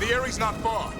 The area's not far.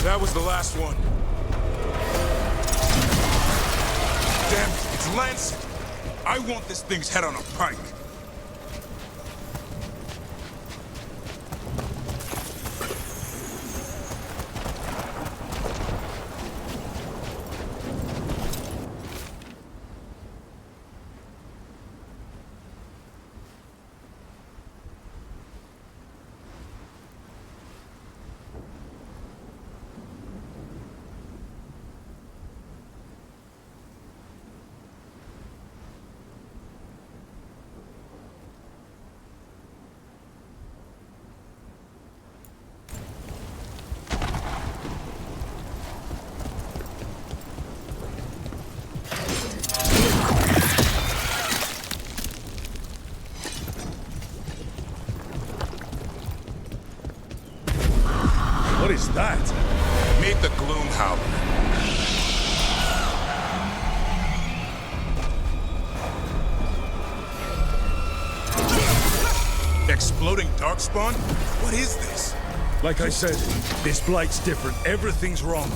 That was the last one. Damn it, it's Lancet. I want this thing's head on a pike. What is that? Meet the Gloomhowler. Exploding darkspawn? What is this? Like I said, this blight's different. Everything's wrong.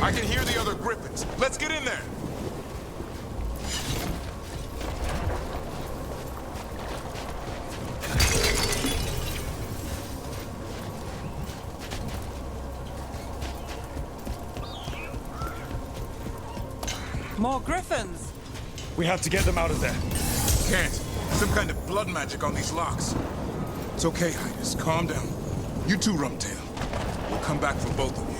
I can hear the other Griffins. Let's get in there. More griffins! We have to get them out of there. Can't. Some kind of blood magic on these locks. It's okay, Highness. Calm down. You too, Rumtail. We'll come back for both of you.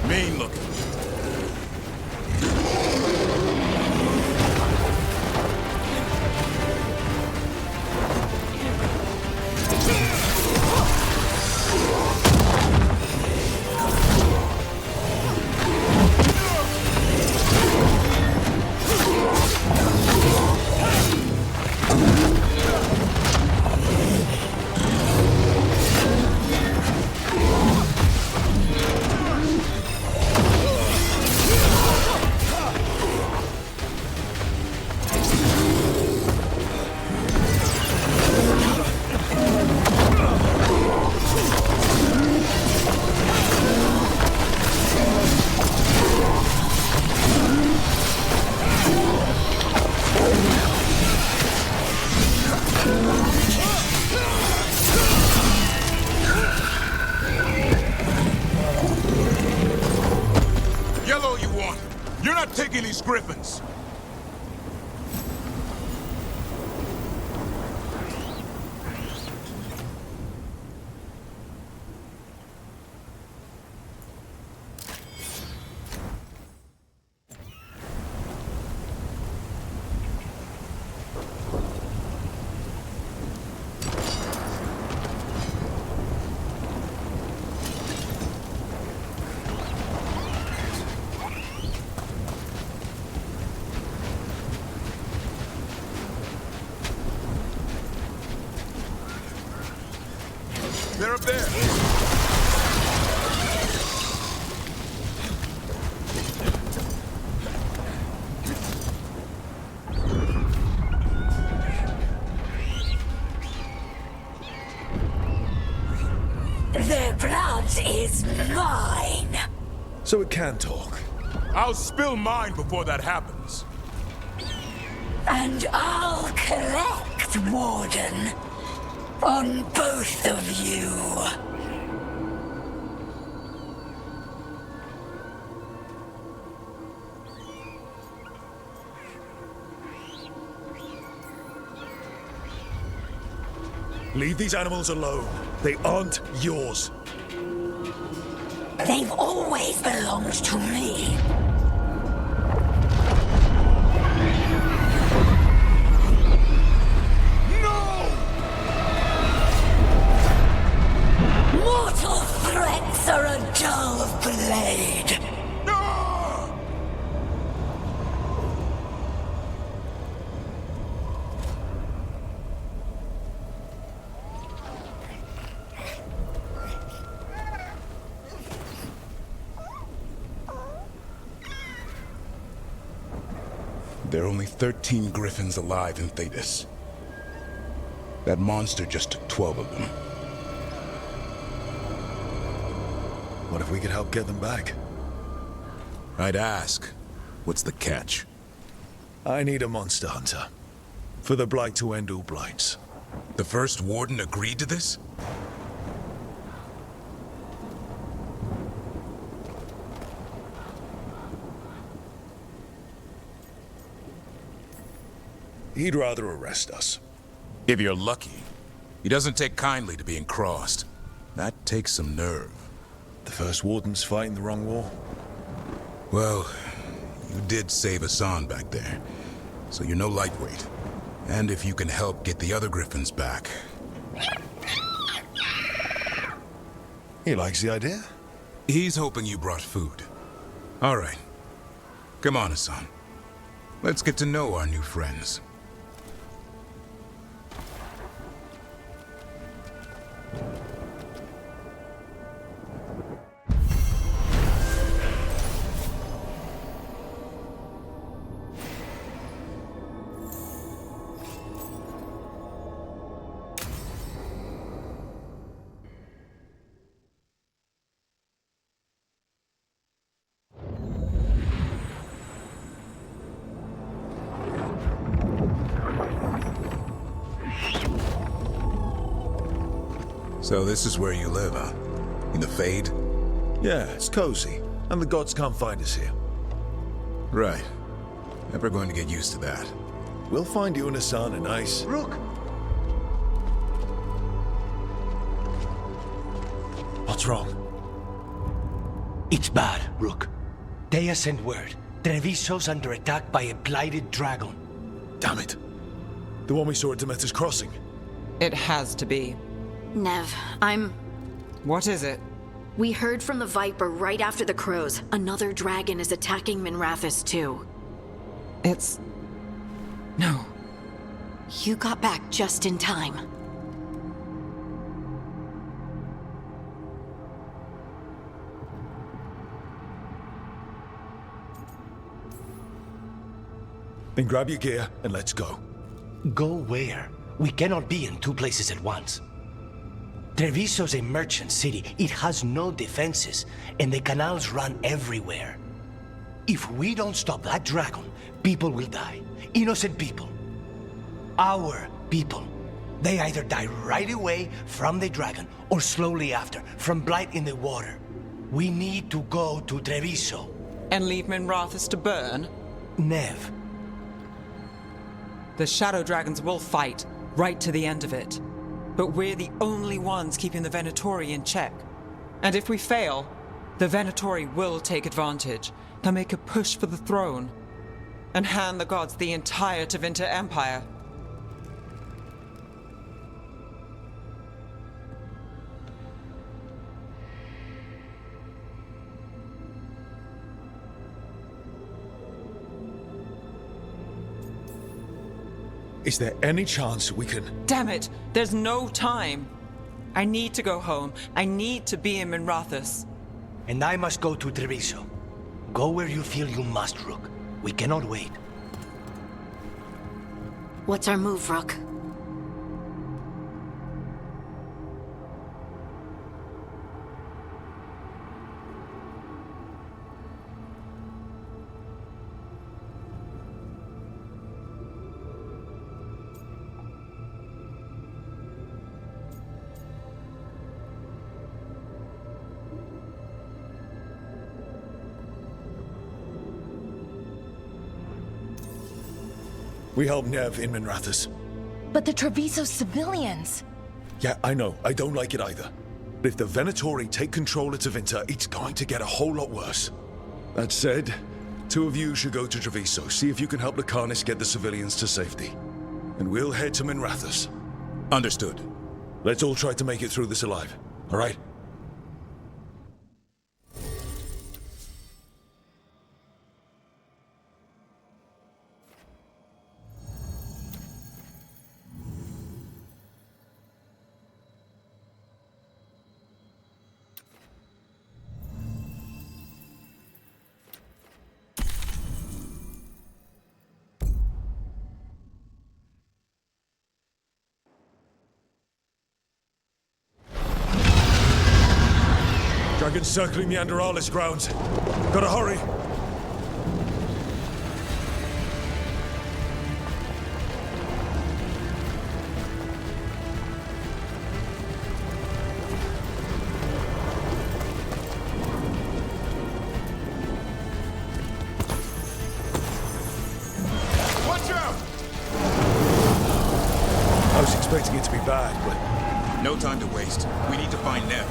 Mean looking. Yellow you want. You're not taking these griffins. They're up there. Their blood is mine. So it can talk. I'll spill mine before that happens. And I'll collect, Warden. On both of you. Leave these animals alone. They aren't yours. They've always belonged to me. Mortal threats are a dull blade. There are only 13 griffins alive in Thetis. That monster just took 12 of them. What if we could help get them back? I'd ask, what's the catch? I need a monster hunter. For the Blight to end all blights. The first warden agreed to this? He'd rather arrest us. If you're lucky. He doesn't take kindly to being crossed. That takes some nerve. The first warden's fighting the wrong war. Well, you did save Hassan back there, so you're no lightweight. And if you can help get the other griffins back. He likes the idea. He's hoping you brought food. All right. Come on, Hassan. Let's get to know our new friends. So this is where you live, huh? In the Fade? Yeah, it's cozy. And the gods can't find us here. Right. Never going to get used to that. We'll find you and Hassan a nice... Rook! What's wrong? It's bad, Rook. Dea sent word. Treviso's under attack by a blighted dragon. Damn it. The one we saw at Demeter's Crossing. It has to be. Nev, What is it? We heard from the Viper right after the crows. Another dragon is attacking Minrathous too. It's... No. You got back just in time. Then grab your gear and let's go. Go where? We cannot be in two places at once. Treviso's a merchant city. It has no defenses, and the canals run everywhere. If we don't stop that dragon, people will die. Innocent people. Our people. They either die right away from the dragon, or slowly after, from blight in the water. We need to go to Treviso. And leave Minrathous to burn? Nev. The Shadow Dragons will fight, right to the end of it. But we're the only ones keeping the Venatori in check. And if we fail, the Venatori will take advantage. They'll make a push for the throne. And hand the gods the entire Tevinter Empire. Is there any chance we can... Damn it! There's no time! I need to go home. I need to be in Minrathous. And I must go to Treviso. Go where you feel you must, Rook. We cannot wait. What's our move, Rook? We help Nev in Minrathous. But the Treviso civilians! Yeah, I know. I don't like it either. But if the Venatori take control of Tevinter, it's going to get a whole lot worse. That said, two of you should go to Treviso, see if you can help Lucanus get the civilians to safety. And we'll head to Minrathous. Understood. Let's all try to make it through this alive, all right? Dragons circling the Anderalis grounds. Gotta hurry. Watch out! I was expecting it to be bad, but... No time to waste. We need to find Nev.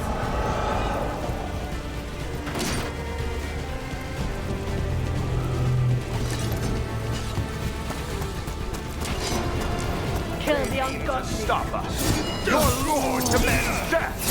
Kill the ungodly. Stop us! Your lord demands death!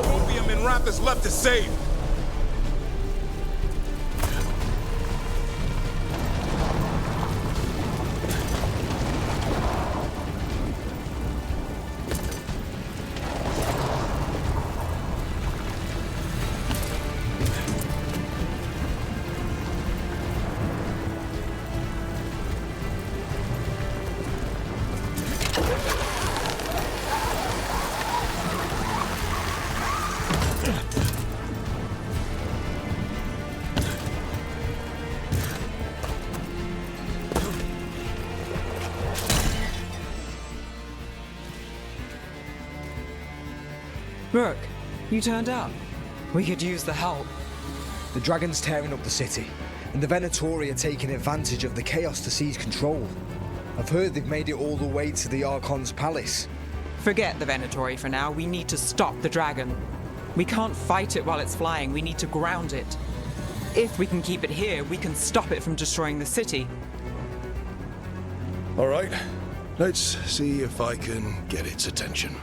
There won't be a Minrathous left to save. Rook, you turned up. We could use the help. The dragon's tearing up the city, and the Venatori are taking advantage of the chaos to seize control. I've heard they've made it all the way to the Archon's palace. Forget the Venatori for now. We need to stop the dragon. We can't fight it while it's flying. We need to ground it. If we can keep it here, we can stop it from destroying the city. All right, let's see if I can get its attention.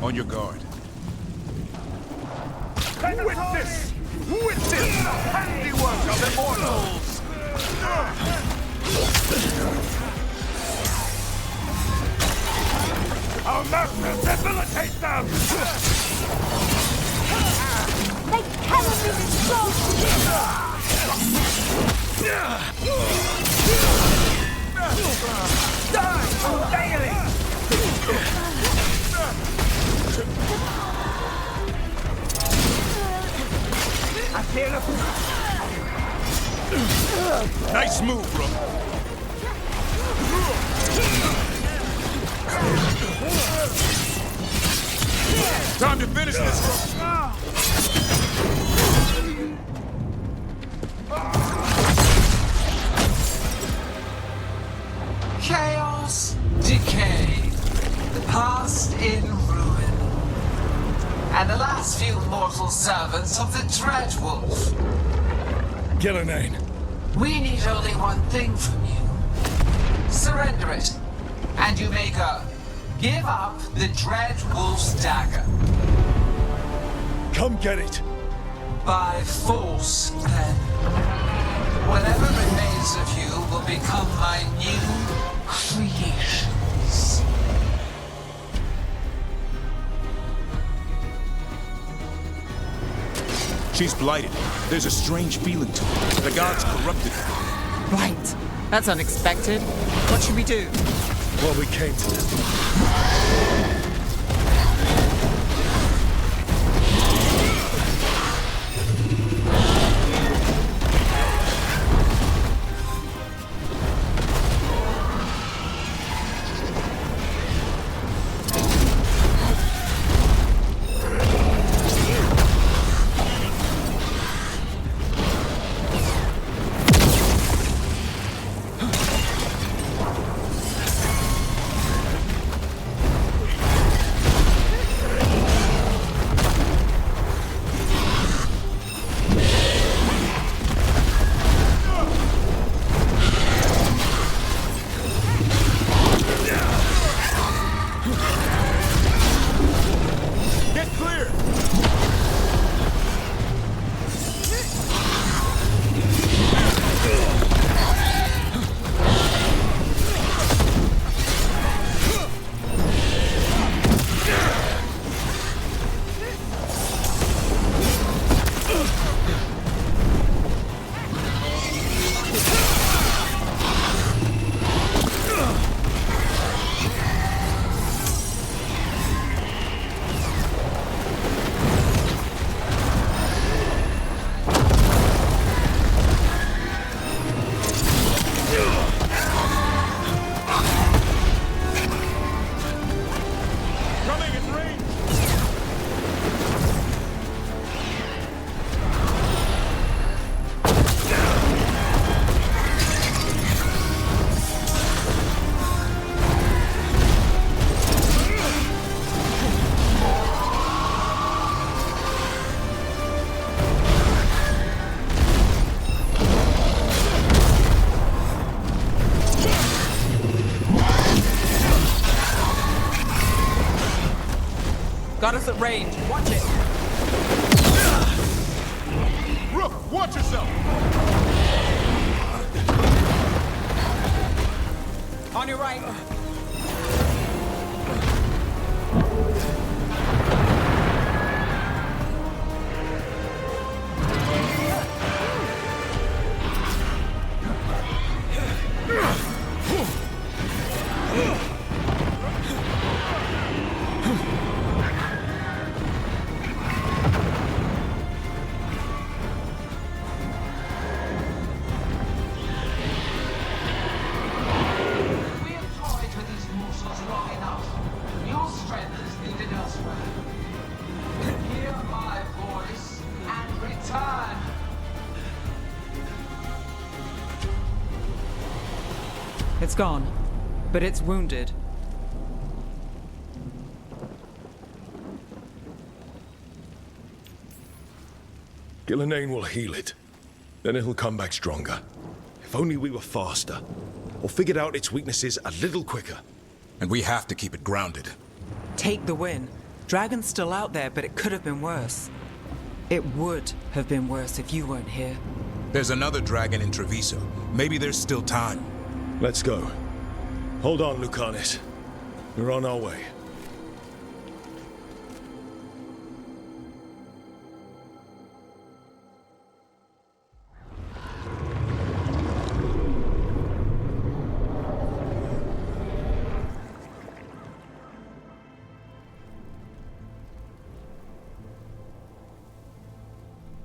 On your guard. Witness! Witness the handiwork of immortals! Our masters debilitate them! They cannot be destroyed! Die! Daily! I feel a... Nice move, bro. Time to finish this, bro. Chaos, decay, the past in ruin, and the last few mortal servants of the Dreadwolf. Gillenane. We need only one thing from you. Surrender it, and you may go. Give up the Dreadwolf's dagger. Come get it. By force, then. Whatever remains of you will become my new creations. She's blighted. There's a strange feeling to her. The gods corrupted her. Right. That's unexpected. What should we do? What we came to do. Got us at range. Watch it. Rook, watch yourself! On your right. It's gone, but it's wounded. Gillenane will heal it. Then it'll come back stronger. If only we were faster. Or figured out its weaknesses a little quicker. And we have to keep it grounded. Take the win. Dragon's still out there, but it could have been worse. It would have been worse if you weren't here. There's another dragon in Treviso. Maybe there's still time. Let's go. Hold on, Lucanis. We're on our way.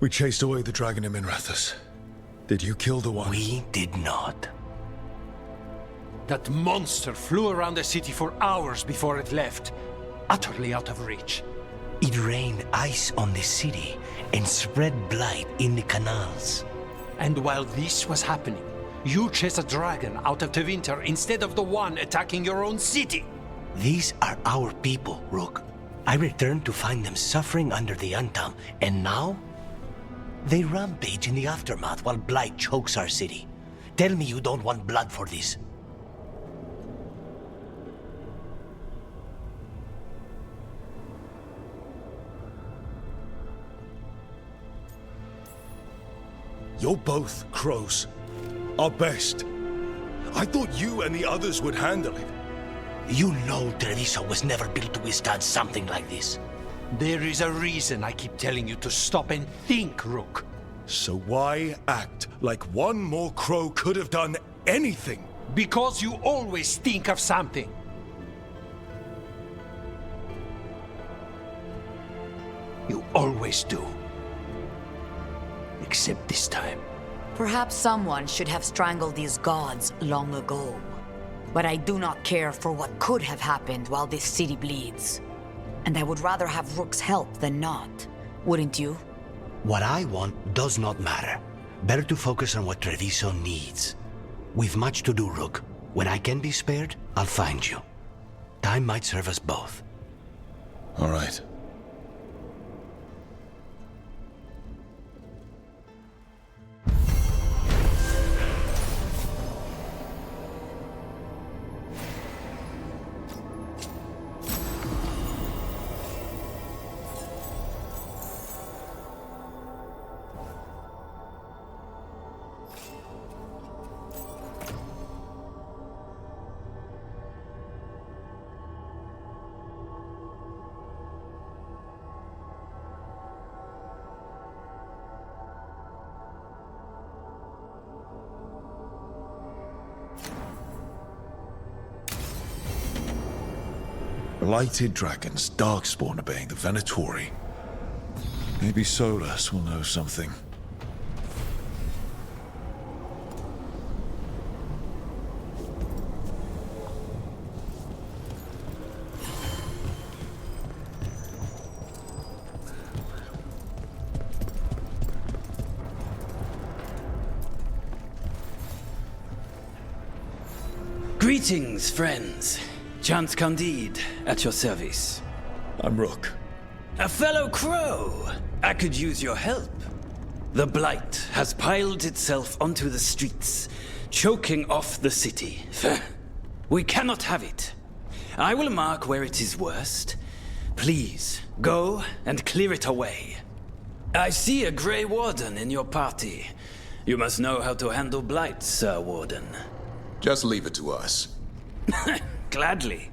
We chased away the dragon in Minrathous. Did you kill the one? We did not. That monster flew around the city for hours before it left, utterly out of reach. It rained ice on the city and spread blight in the canals. And while this was happening, you chased a dragon out of Tevinter instead of the one attacking your own city. These are our people, Rook. I returned to find them suffering under the Untom, and now? They rampage in the aftermath while blight chokes our city. Tell me you don't want blood for this. You're both crows. Our best. I thought you and the others would handle it. You know Treviso was never built to withstand something like this. There is a reason I keep telling you to stop and think, Rook. So why act like one more crow could have done anything? Because you always think of something. You always do. Except this time. Perhaps someone should have strangled these gods long ago. But I do not care for what could have happened while this city bleeds. And I would rather have Rook's help than not. Wouldn't you? What I want does not matter. Better to focus on what Treviso needs. We've much to do, Rook. When I can be spared, I'll find you. Time might serve us both. All right. Blighted dragons, darkspawn obeying the Venatori. Maybe Solus will know something. Greetings, friends. Chance Candide, at your service. I'm Rook. A fellow crow! I could use your help. The blight has piled itself onto the streets, choking off the city. We cannot have it. I will mark where it is worst, Please, go and clear it away. I see a Grey Warden in your party. You must know how to handle blight, Sir Warden. Just leave it to us. Gladly.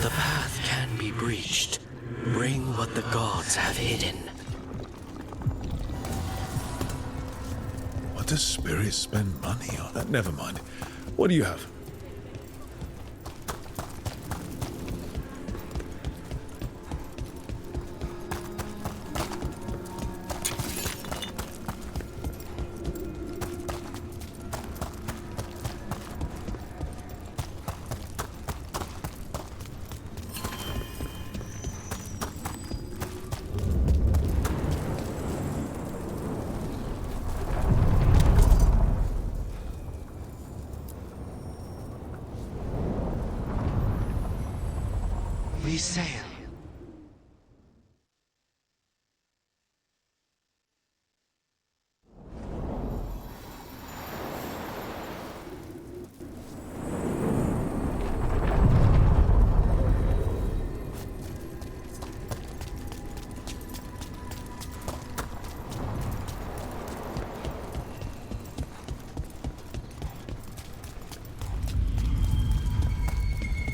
The path can be breached. Bring what the gods have hidden. What does Spirit spend money on? Never mind. What do you have? We sail.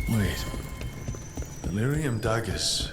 Wait. Delirium daggers.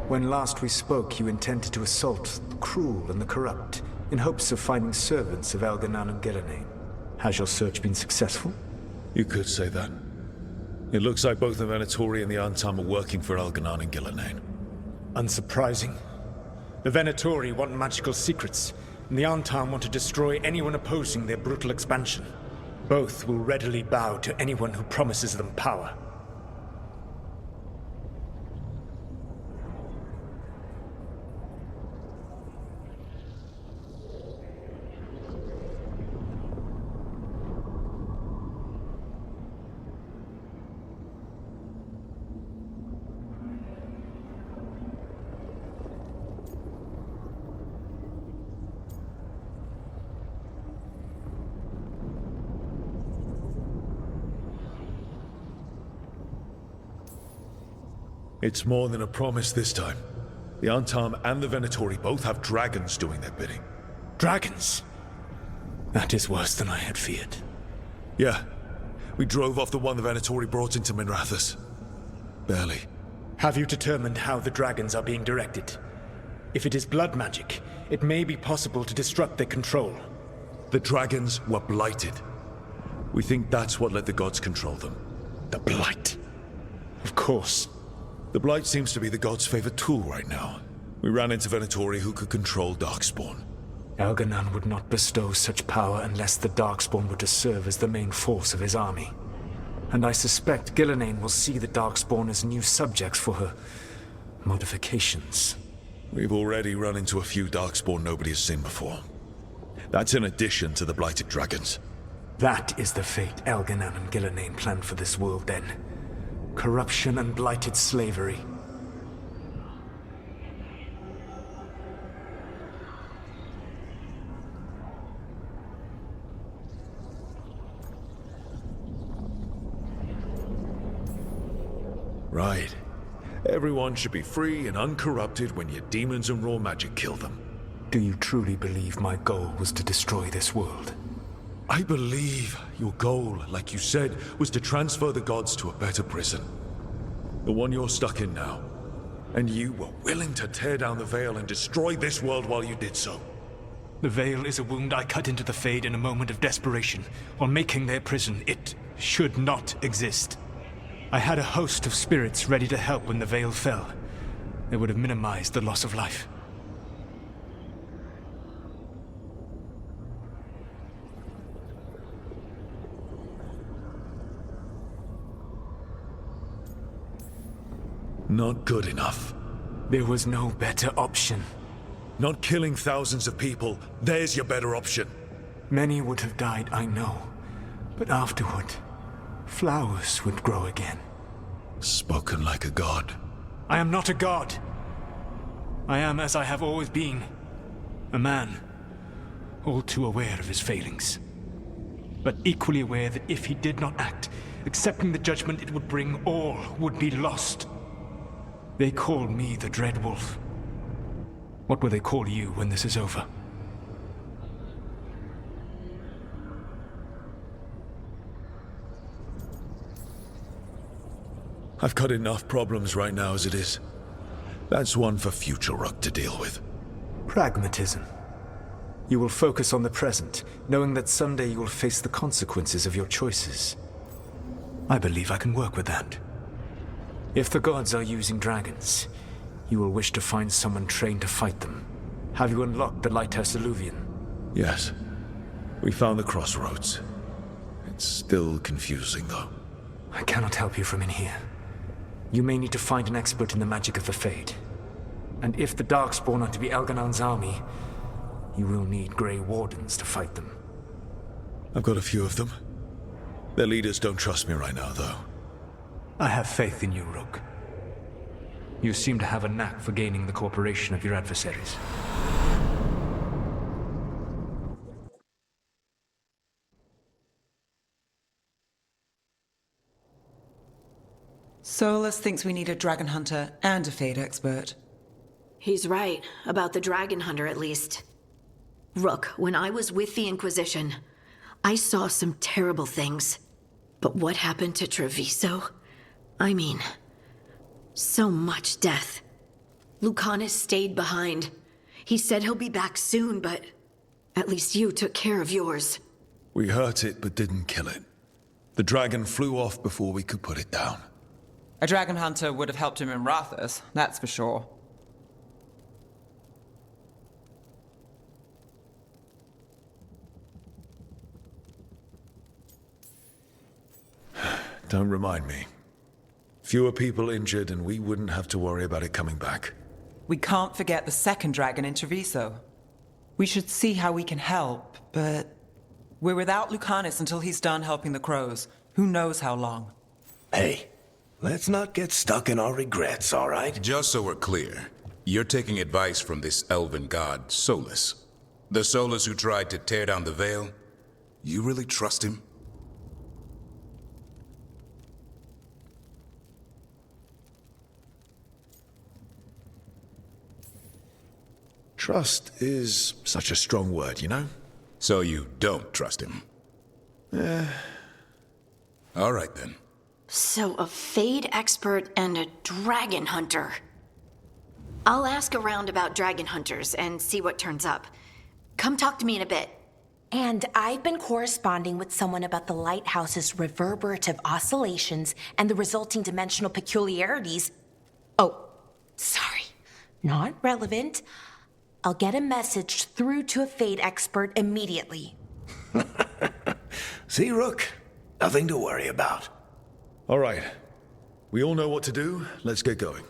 When last we spoke, you intended to assault the cruel and the corrupt, in hopes of finding servants of Elganan and Gillenane. Has your search been successful? You could say that. It looks like both the Venatori and the Antam are working for Elganan and Gillenane. Unsurprising. The Venatori want magical secrets, and the Antam want to destroy anyone opposing their brutal expansion. Both will readily bow to anyone who promises them power. It's more than a promise this time. The Antam and the Venatori both have dragons doing their bidding. Dragons? That is worse than I had feared. Yeah. We drove off the one the Venatori brought into Minrathous. Barely. Have you determined how the dragons are being directed? If it is blood magic, it may be possible to disrupt their control. The dragons were blighted. We think that's what let the gods control them. The Blight. Of course. The Blight seems to be the gods' favorite tool right now. We ran into Venatori who could control Darkspawn. Elganon would not bestow such power unless the Darkspawn were to serve as the main force of his army. And I suspect Gillenane will see the Darkspawn as new subjects for her modifications. We've already run into a few Darkspawn nobody has seen before. That's in addition to the blighted dragons. That is the fate Elganon and Gillenane planned for this world then. Corruption and blighted slavery. Right. Everyone should be free and uncorrupted when your demons and raw magic kill them. Do you truly believe my goal was to destroy this world? I believe your goal, like you said, was to transfer the gods to a better prison. The one you're stuck in now. And you were willing to tear down the veil and destroy this world while you did so. The veil is a wound I cut into the Fade in a moment of desperation, while making their prison. It should not exist. I had a host of spirits ready to help when the veil fell. They would have minimized the loss of life. Not good enough. There was no better option. Not killing thousands of people, there's your better option. Many would have died, I know. But afterward, flowers would grow again. Spoken like a god. I am not a god. I am as I have always been. A man. All too aware of his failings. But equally aware that if he did not act, accepting the judgment it would bring, all would be lost. They call me the Dread Wolf. What will they call you when this is over? I've got enough problems right now as it is. That's one for future Rook to deal with. Pragmatism. You will focus on the present, knowing that someday you will face the consequences of your choices. I believe I can work with that. If the gods are using dragons, you will wish to find someone trained to fight them. Have you unlocked the Lighthouse Illuvian? Yes. We found the crossroads. It's still confusing, though. I cannot help you from in here. You may need to find an expert in the magic of the Fade. And if the Darkspawn are to be Elganon's army, you will need Grey Wardens to fight them. I've got a few of them. Their leaders don't trust me right now, though. I have faith in you, Rook. You seem to have a knack for gaining the cooperation of your adversaries. Solus thinks we need a dragon hunter and a Fade expert. He's right, about the dragon hunter at least. Rook, when I was with the Inquisition, I saw some terrible things. But what happened to Treviso? I mean, so much death. Lucanus stayed behind. He said he'll be back soon, but at least you took care of yours. We hurt it, but didn't kill it. The dragon flew off before we could put it down. A dragon hunter would have helped him in Rathus, that's for sure. Don't remind me. Fewer people injured and we wouldn't have to worry about it coming back. We can't forget the second dragon in Treviso. We should see how we can help, but we're without Lucanus until he's done helping the crows. Who knows how long? Hey, let's not get stuck in our regrets, all right? Just so we're clear, you're taking advice from this elven god, Solus. The Solus who tried to tear down the veil? You really trust him? Trust is such a strong word, you know? So you don't trust him? All right then. So a Fade expert and a dragon hunter. I'll ask around about dragon hunters and see what turns up. Come talk to me in a bit. And I've been corresponding with someone about the lighthouse's reverberative oscillations and the resulting dimensional peculiarities. Oh, sorry. Not relevant. I'll get a message through to a Fade expert immediately. See, Rook? Nothing to worry about. All right. We all know what to do. Let's get going.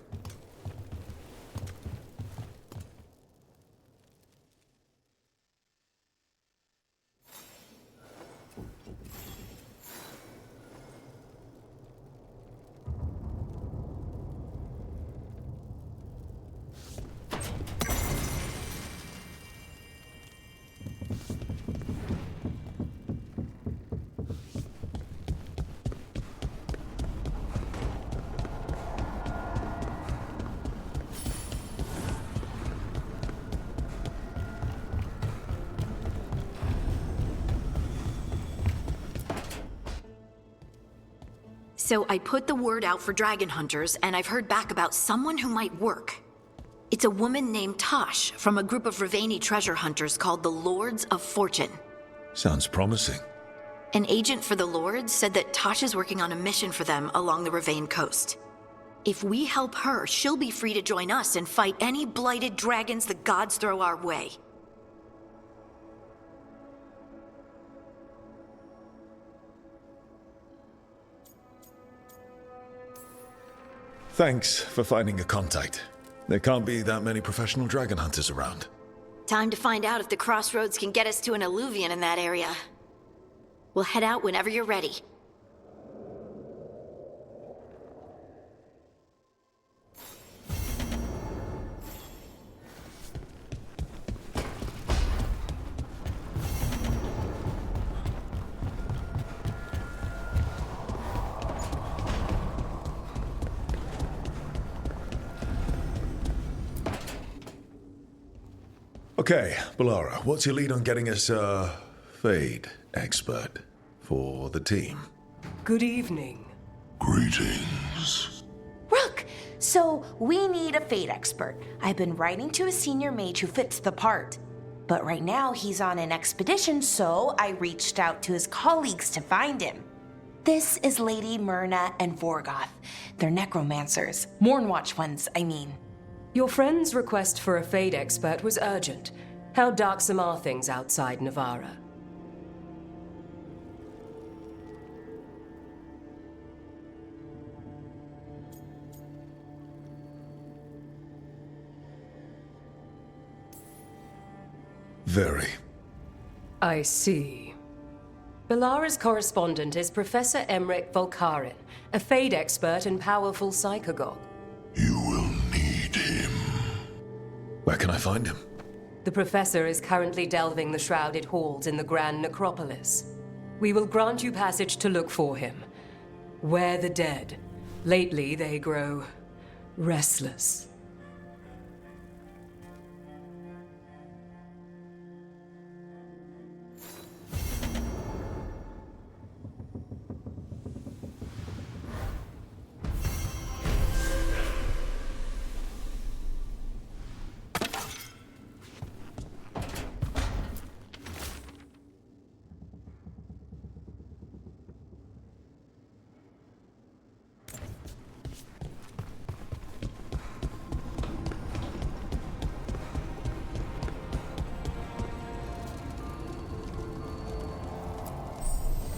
So I put the word out for dragon hunters, and I've heard back about someone who might work. It's a woman named Tosh from a group of Ravani treasure hunters called the Lords of Fortune. Sounds promising. An agent for the Lords said that Tosh is working on a mission for them along the Ravane coast. If we help her, she'll be free to join us and fight any blighted dragons the gods throw our way. Thanks for finding a contact. There can't be that many professional dragon hunters around. Time to find out if the crossroads can get us to an alluvion in that area. We'll head out whenever you're ready. Okay, Balara, what's your lead on getting us a Fade expert for the team? Good evening. Greetings. Rook! So, we need a Fade expert. I've been writing to a senior mage who fits the part. But right now, he's on an expedition, so I reached out to his colleagues to find him. This is Lady Myrna and Vorgoth. They're necromancers. Mournwatch ones, I mean. Your friend's request for a Fade expert was urgent. How darksome are things outside Navarra? Very. I see. Balara's correspondent is Professor Emmerich Volkarin, a Fade expert and powerful psychagogue. You will need him. Where can I find him? The professor is currently delving the shrouded halls in the Grand Necropolis. We will grant you passage to look for him. Where the dead. Lately they grow restless.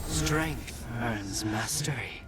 Strength earns mastery.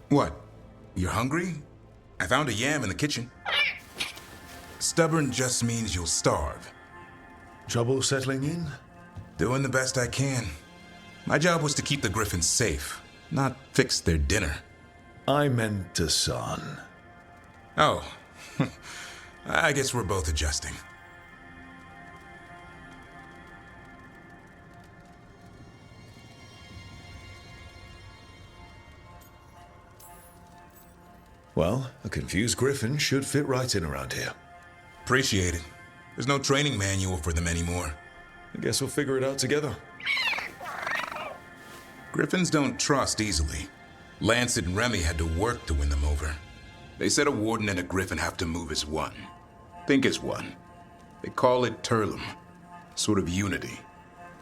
What? You're hungry? I found a yam in the kitchen. Stubborn just means you'll starve. Trouble settling in? Doing the best I can. My job was to keep the Griffins safe, not fix their dinner. I meant a son. Oh. I guess we're both adjusting. Well, a confused griffin should fit right in around here. Appreciate it. There's no training manual for them anymore. I guess we'll figure it out together. Griffins don't trust easily. Lancet and Remy had to work to win them over. They said a warden and a griffin have to move as one. Think as one. They call it Turlum. Sort of unity.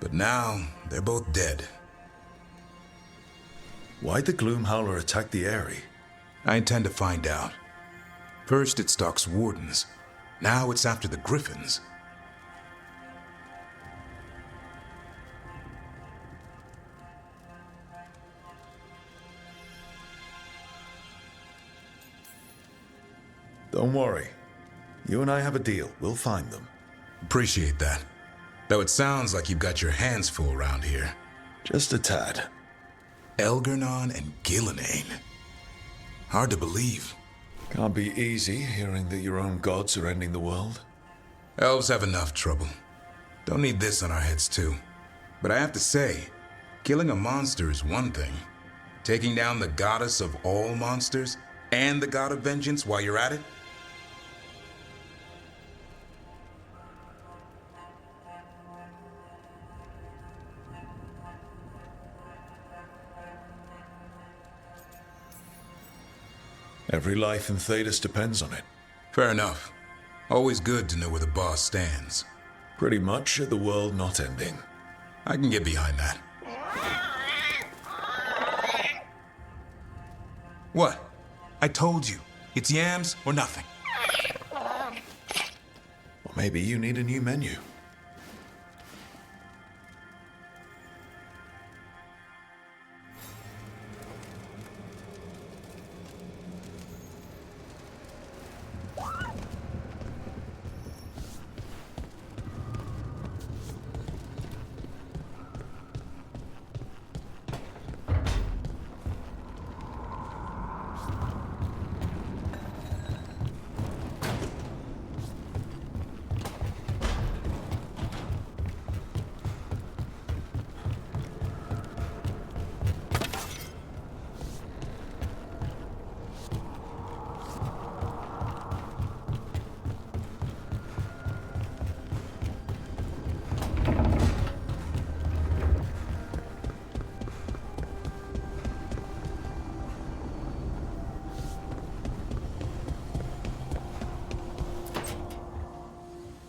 But now, they're both dead. Why'd the Gloomhowler attack the Eyrie? I intend to find out. First it stalks wardens. Now it's after the Griffins. Don't worry. You and I have a deal. We'll find them. Appreciate that. Though it sounds like you've got your hands full around here. Just a tad. Elgernon and Gillenane. Hard to believe. Can't be easy hearing that your own gods are ending the world. Elves have enough trouble. Don't need this on our heads too. But I have to say, killing a monster is one thing. Taking down the goddess of all monsters and the god of vengeance while you're at it? Every life in Thedas depends on it. Fair enough. Always good to know where the boss stands. Pretty much at the world not ending. I can get behind that. What? I told you. It's yams or nothing. Or maybe you need a new menu.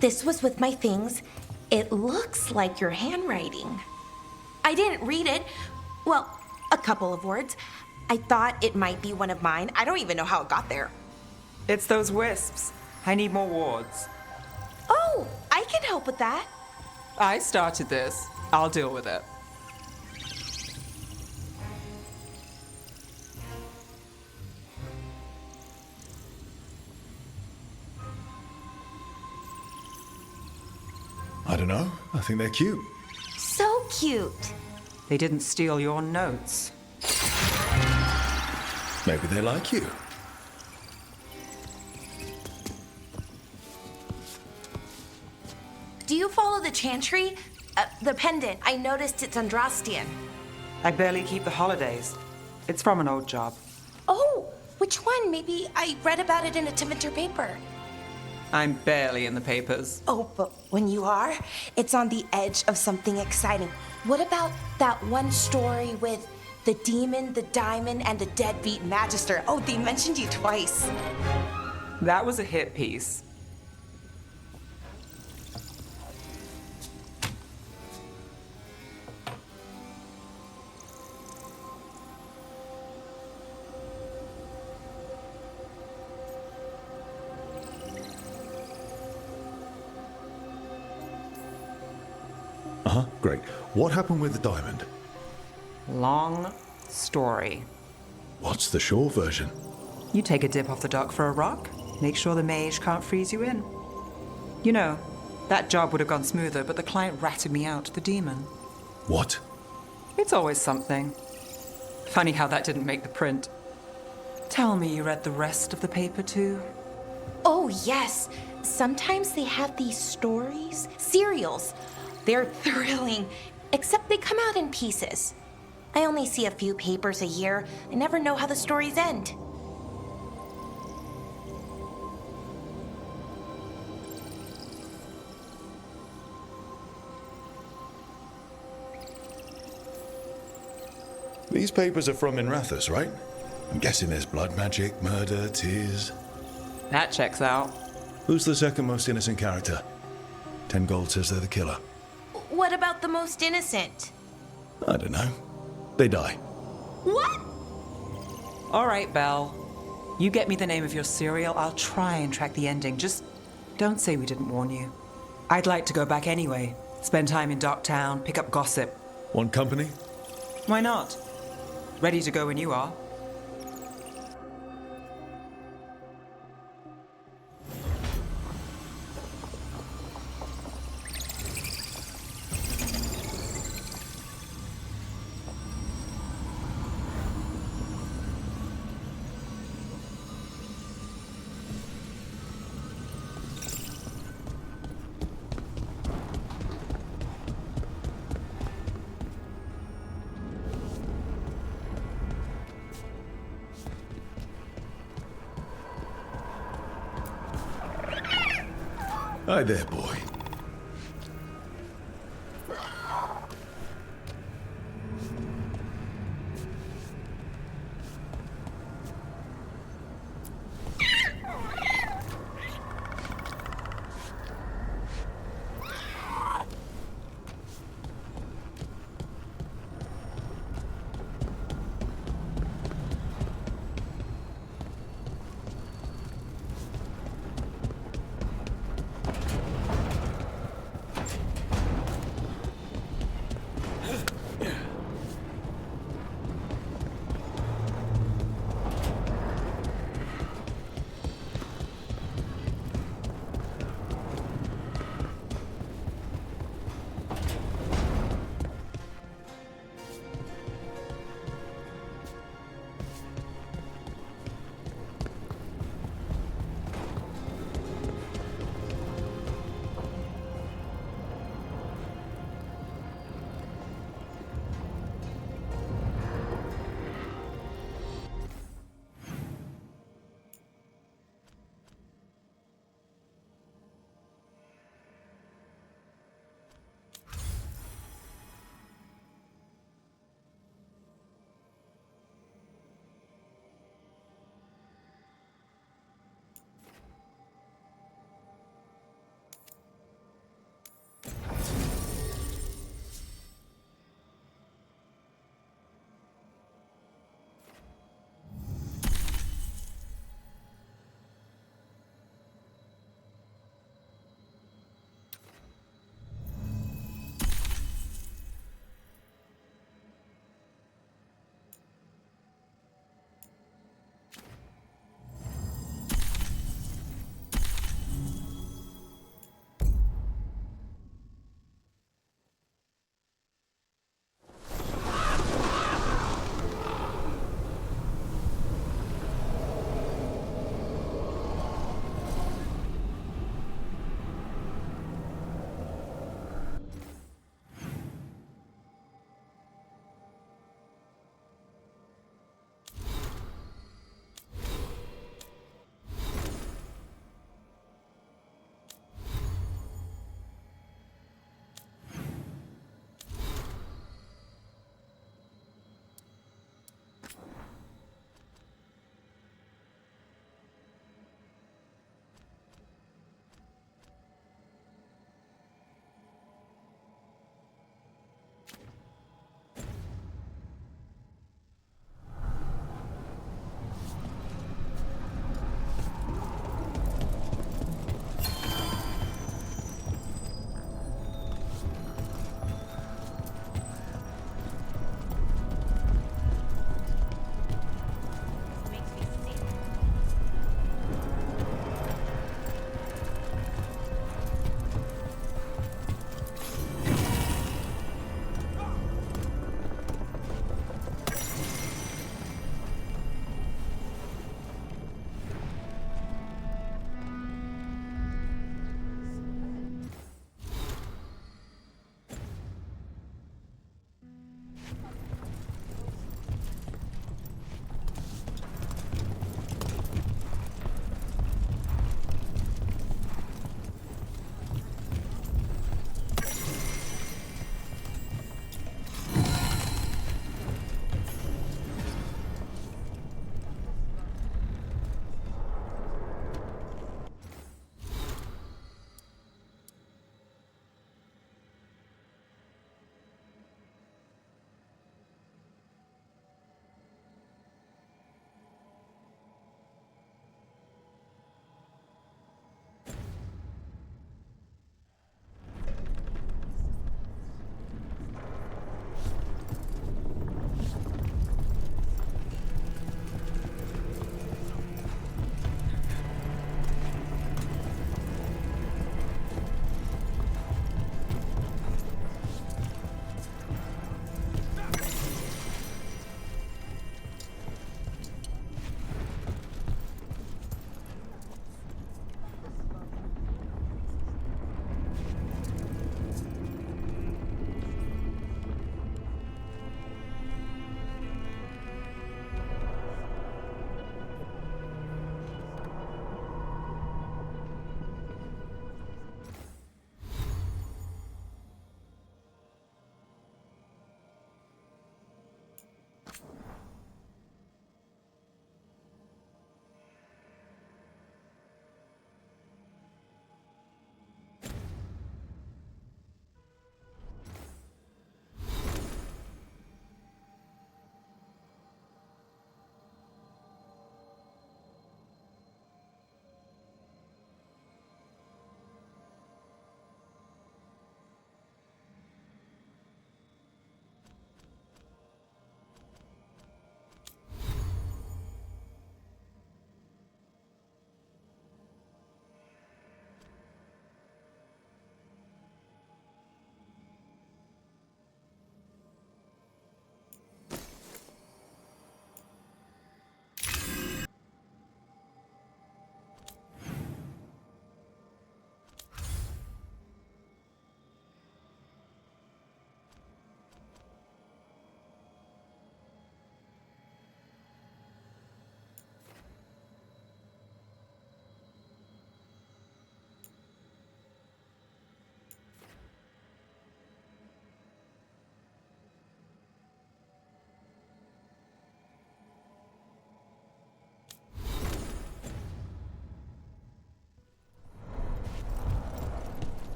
This was with my things. It looks like your handwriting. I didn't read it. Well, a couple of words. I thought it might be one of mine. I don't even know how it got there. It's those wisps. I need more wards. Oh, I can help with that. I started this. I'll deal with it. I don't know. I think they're cute. So cute. They didn't steal your notes. Maybe they like you. Do you follow the chantry? The pendant. I noticed it's Andrastian. I barely keep the holidays. It's from an old job. Oh, which one? Maybe I read about it in a Timenter paper. I'm barely in the papers. Oh, but when you are, it's on the edge of something exciting. What about that one story with the demon, the diamond, and the deadbeat magister? Oh, they mentioned you twice. That was a hit piece. Great. What happened with the diamond? Long story. What's the short version? You take a dip off the dock for a rock, make sure the mage can't freeze you in. You know, that job would have gone smoother, but the client ratted me out, the demon. What? It's always something. Funny how that didn't make the print. Tell me you read the rest of the paper too? Oh, yes. Sometimes they have these stories, serials. They're thrilling, except they come out in pieces. I only see a few papers a year. I never know how the stories end. These papers are from Inrathus, right? I'm guessing there's blood magic, murder, tears. That checks out. Who's the second most innocent character? 10 gold says they're the killer. What about the most innocent? I don't know. They die. What? All right, Belle. You get me the name of your serial, I'll try and track the ending. Just don't say we didn't warn you. I'd like to go back anyway. Spend time in Docktown, pick up gossip. Want company? Why not? Ready to go when you are. Hi there, boy.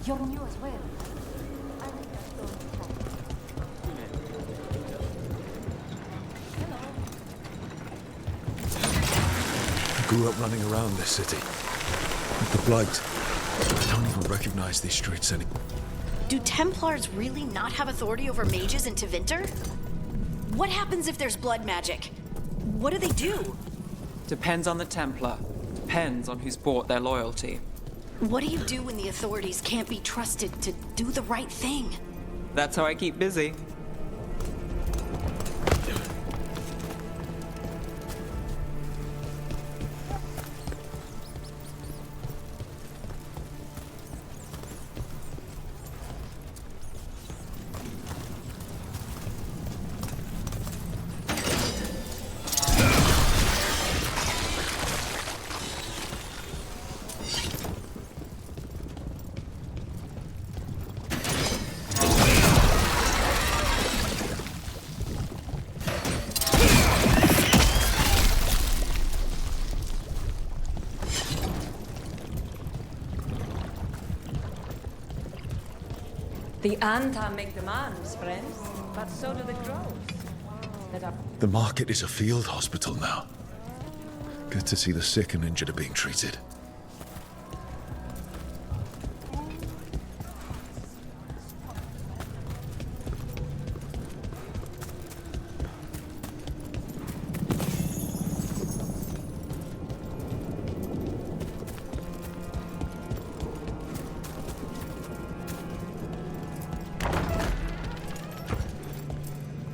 You're new as well. I grew up running around this city. With the Blight, I don't even recognize these streets anymore. Do Templars really not have authority over mages in Tevinter? What happens if there's blood magic? What do they do? Depends on the Templar. Depends on who's bought their loyalty. What do you do when the authorities can't be trusted to do the right thing? That's how I keep busy. The Anta make demands, friends, but so do the crows. The market is a field hospital now. Good to see the sick and injured are being treated.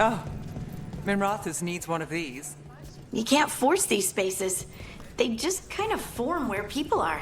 Oh, Minrathous needs one of these. You can't force these spaces. They just kind of form where people are.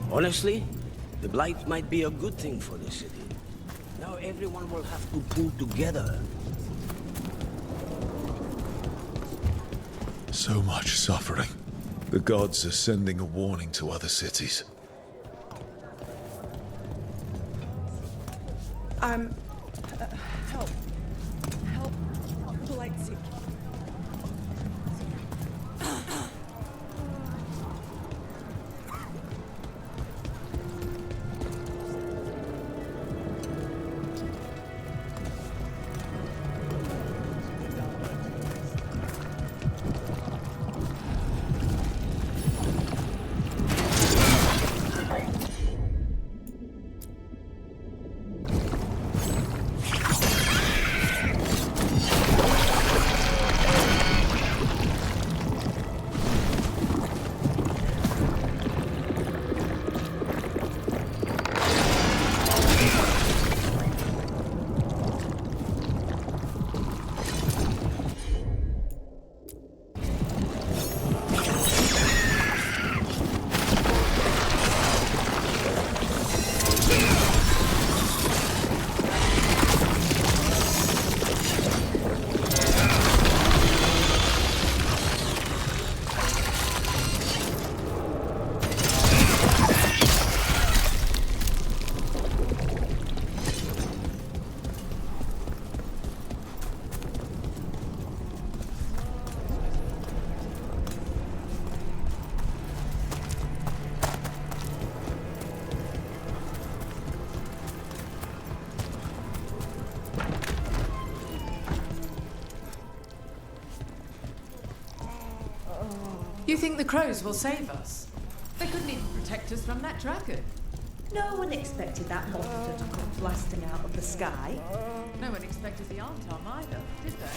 Honestly, the Blight might be a good thing for the city. Now everyone will have to pull together. So much suffering. The gods are sending a warning to other cities. Help. Help. Blight sick. You think the crows will save us? They couldn't even protect us from that dragon. No one expected that monster to come blasting out of the sky. No one expected the Artom either, did they?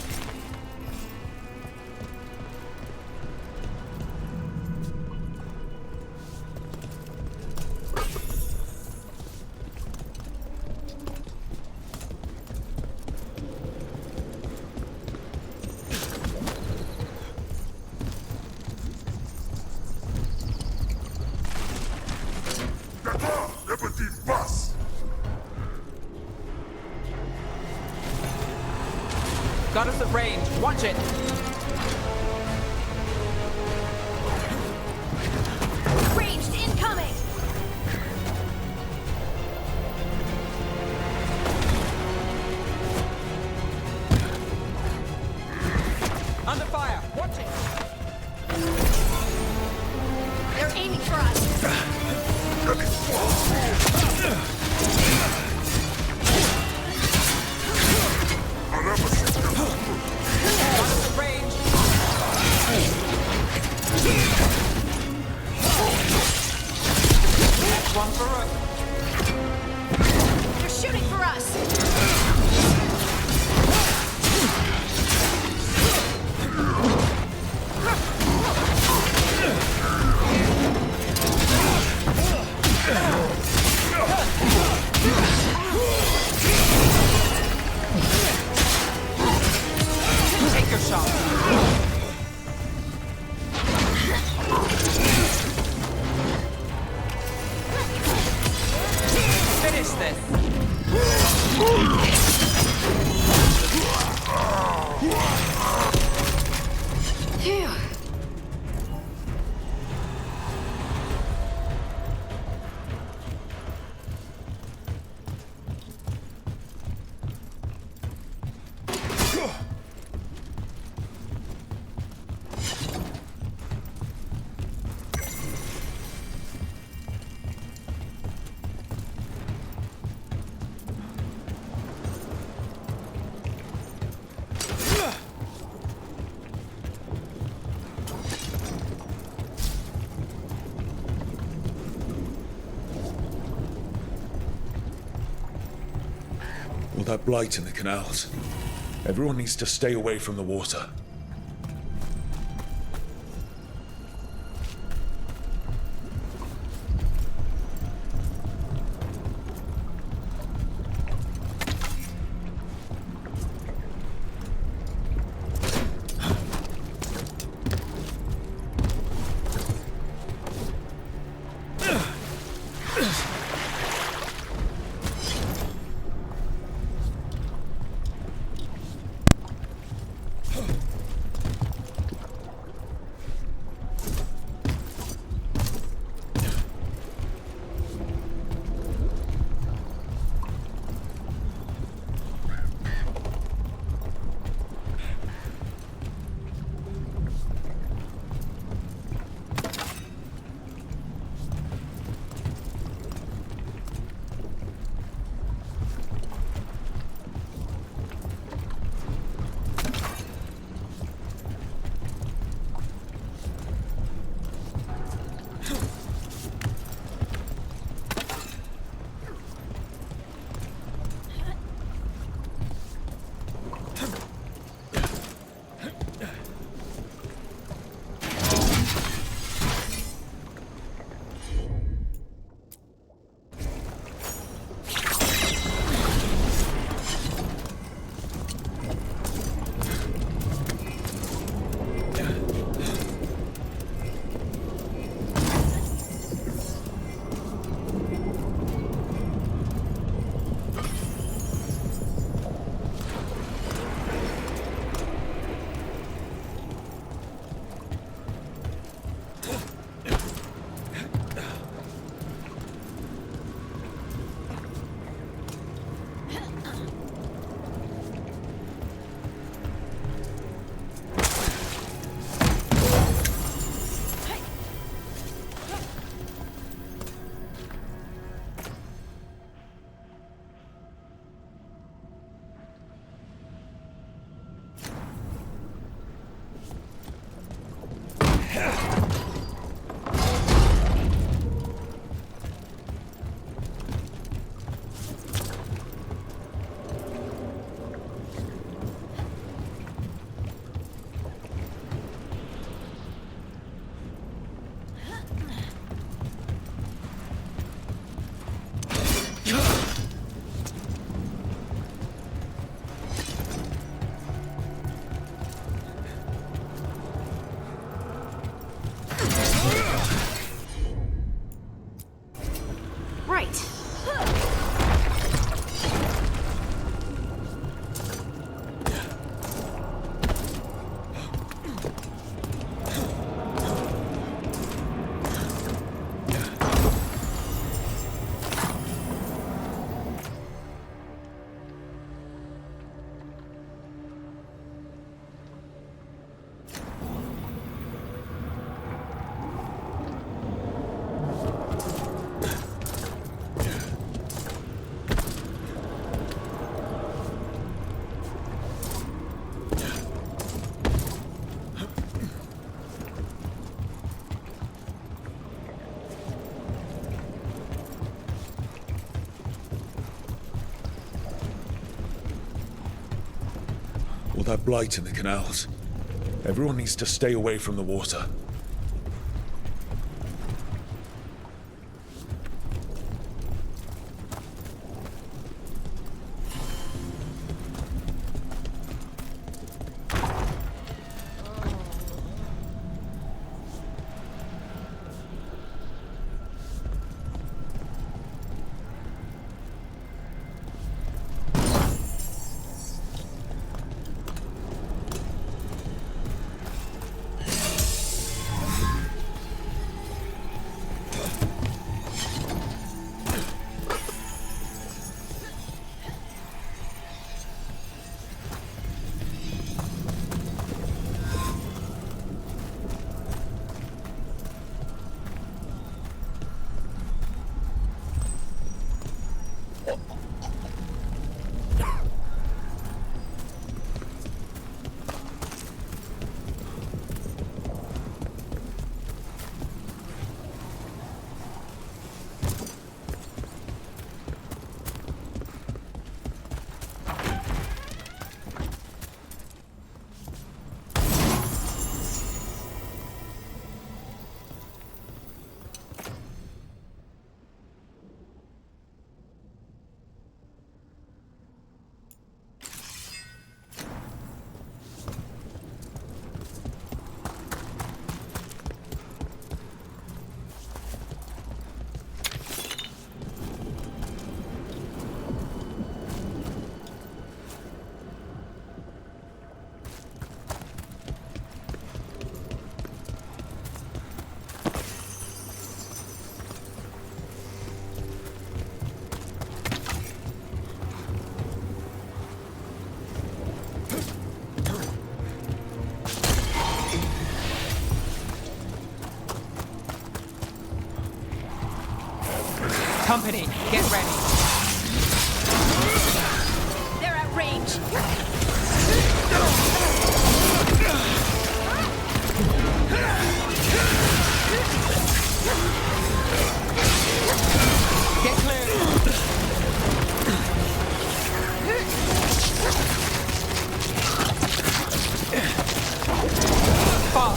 Got us at range. Watch it. Ranged incoming! Under fire. Watch it. They're aiming for us! One for us. They're shooting for us! Take your shot. Finish this. Phew. All that blight in the canals. Everyone needs to stay away from the water. That blight in the canals. Everyone needs to stay away from the water. Company, get ready. They're at range. Get clear. Fall.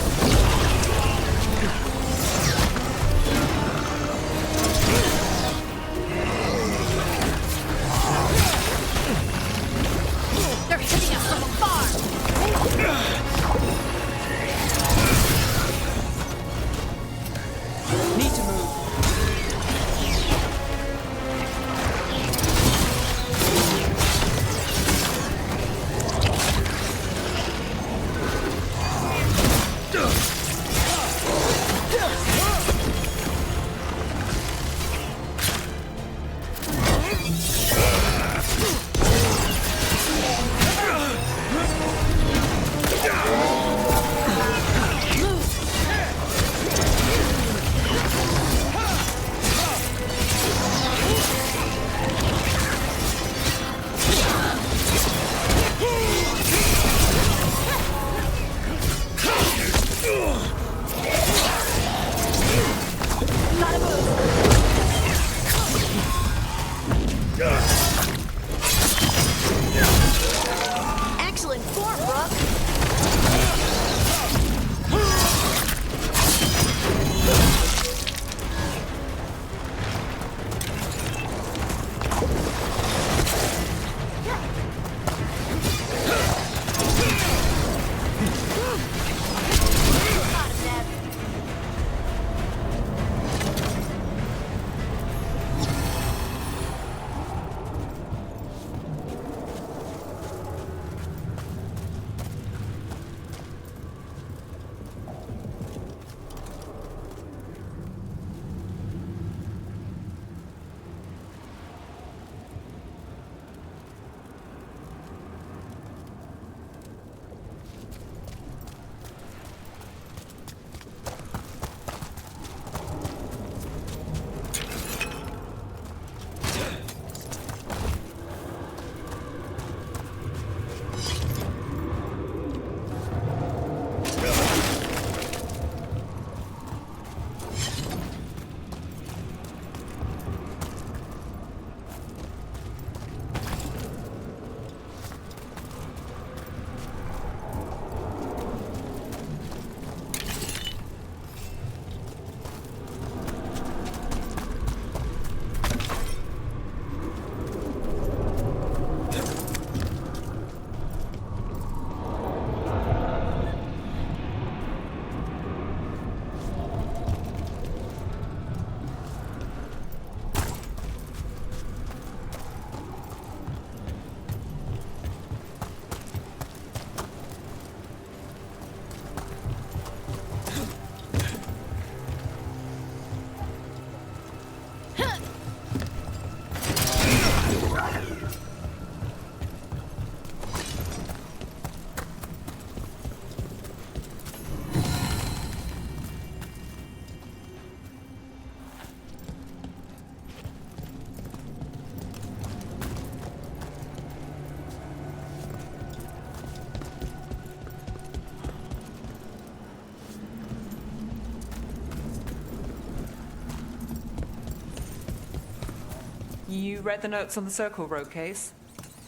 You read the notes on the Circle Road case?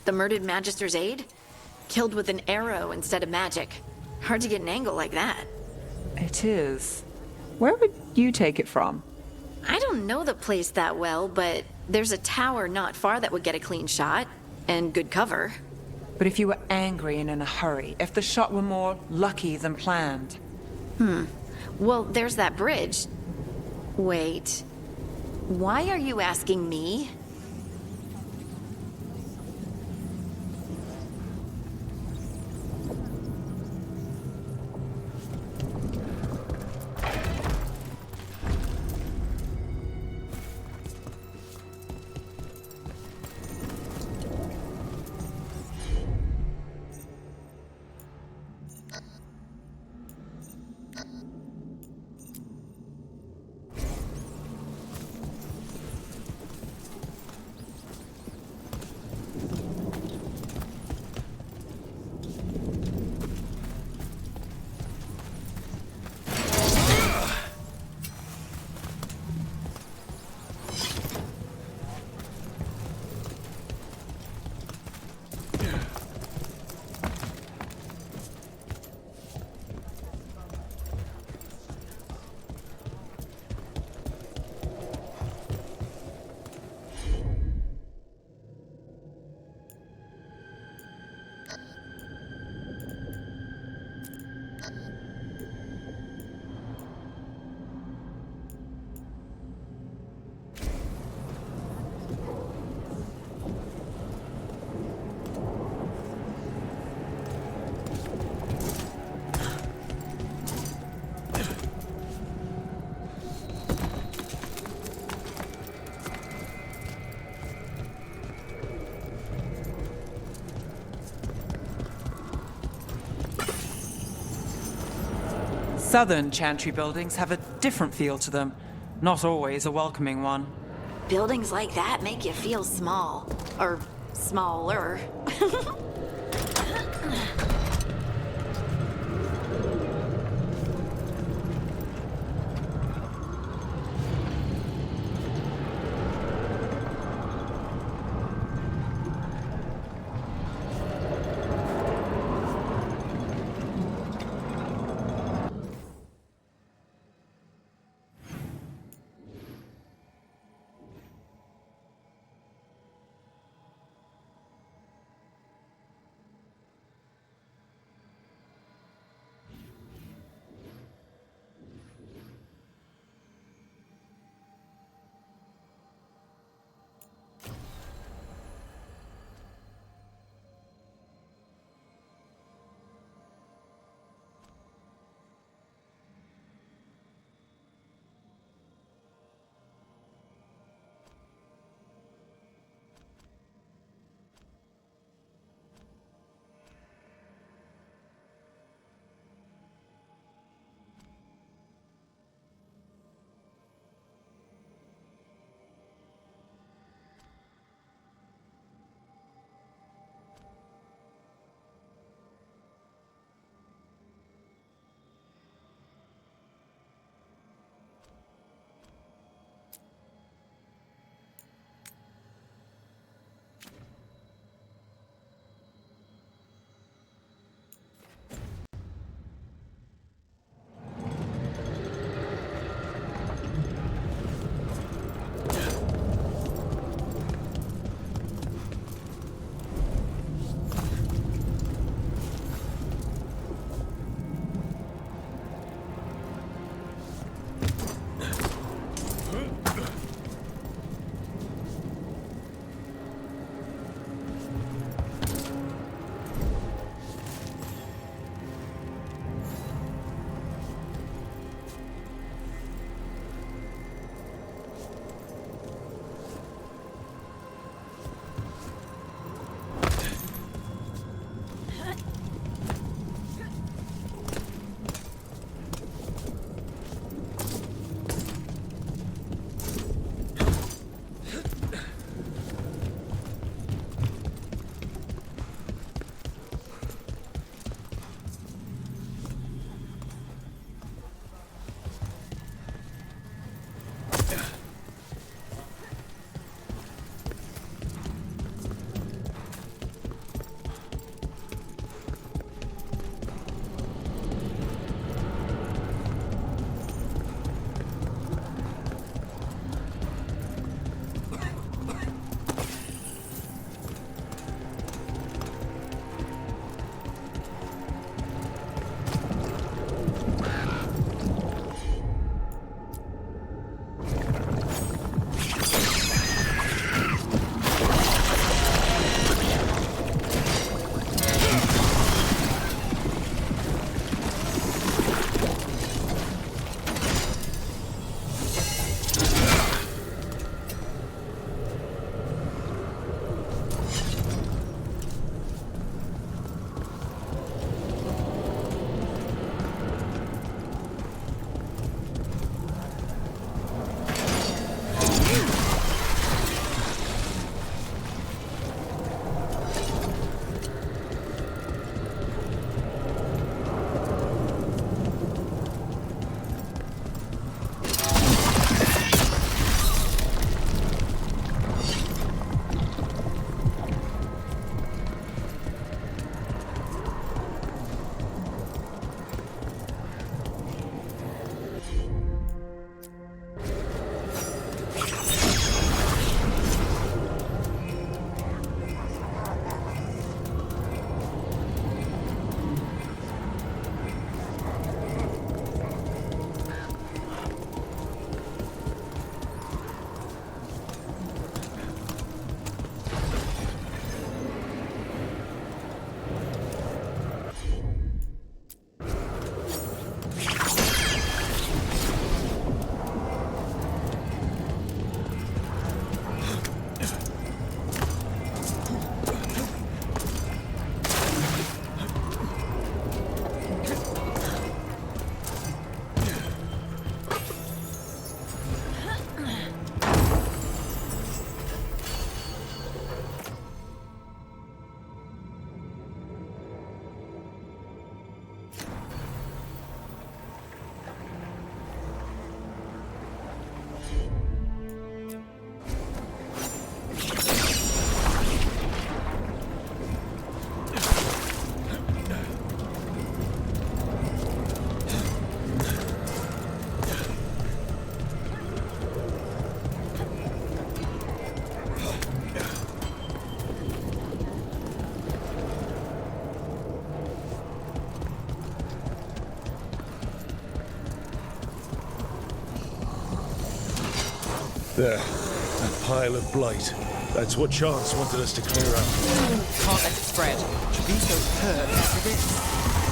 The murdered Magister's aide? Killed with an arrow instead of magic. Hard to get an angle like that. It is. Where would you take it from? I don't know the place that well, but there's a tower not far that would get a clean shot. And good cover. But if you were angry and in a hurry, if the shot were more lucky than planned. Well, there's that bridge. Wait. Why are you asking me? Southern Chantry buildings have a different feel to them, not always a welcoming one. Buildings like that make you feel small. Or smaller. There. That pile of blight. That's what Chance wanted us to clear out. Can't let it spread. Treviso's hurt as it is.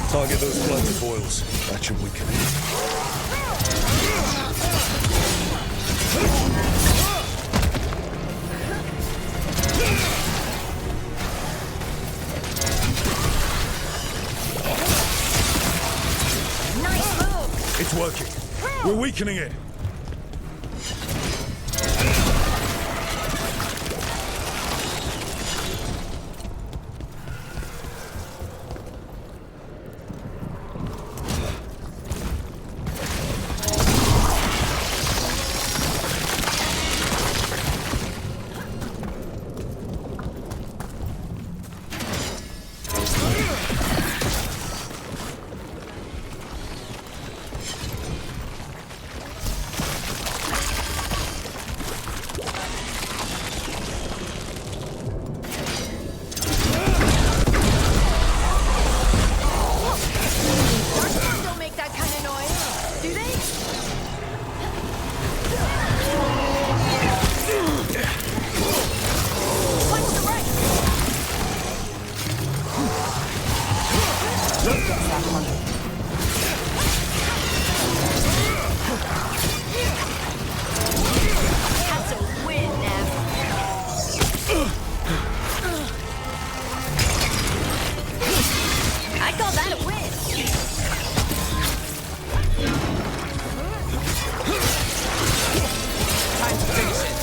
Target those blighted boils. That should weaken it. Nice move! It's working. We're weakening it. Don't make that kind of noise, do they? Punch the right! That's a win, Nev. I call that a win. Time to finish it.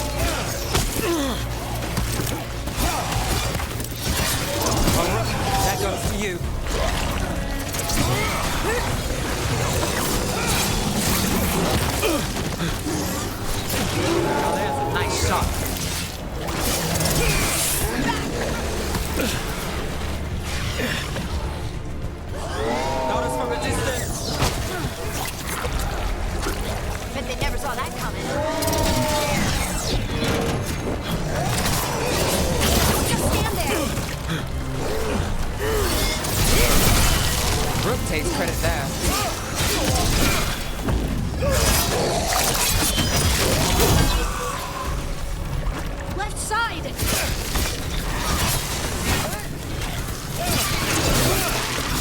Alright, that goes for you. Now there's a nice shot. Notice from a distance. Bet they never saw that coming. Just stand there. Brooke takes credit there. Left side.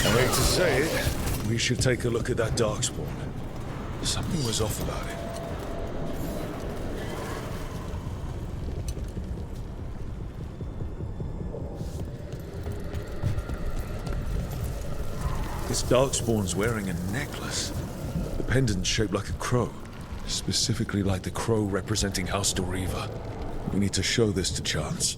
I hate to say it, we should take a look at that Darkspawn. Something was off about it. This Darkspawn's wearing a necklace. The pendant's shaped like a crow. Specifically like the crow representing House Doriva. We need to show this to Chance.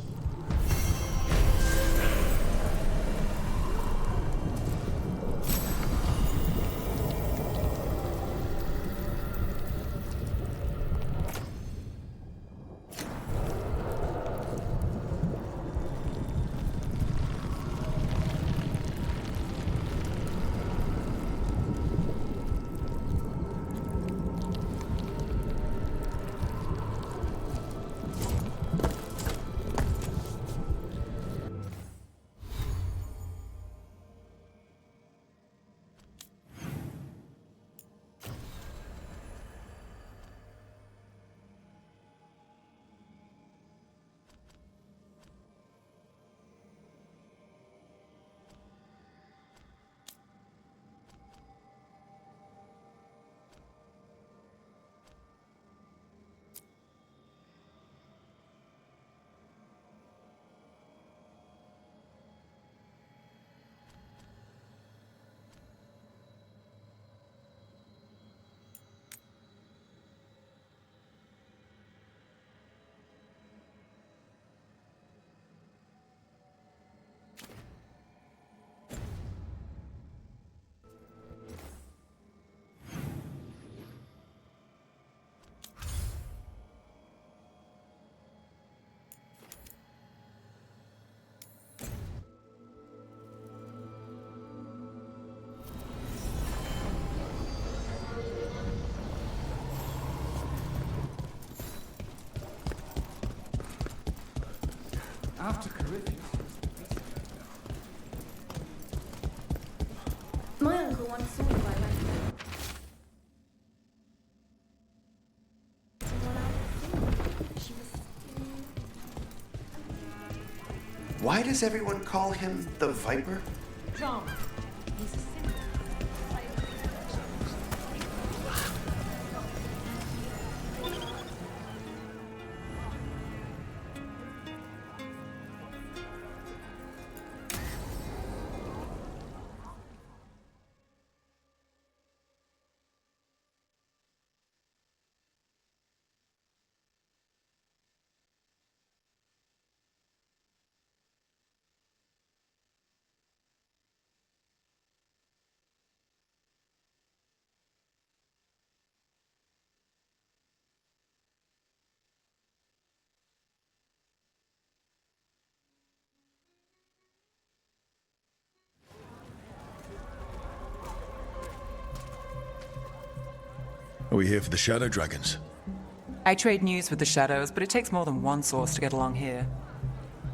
After Caribbean. My uncle once saw me by someone out. Why does everyone call him the Viper? John, he's a simple. Are we here for the Shadow Dragons? I trade news with the Shadows, but it takes more than one source to get along here.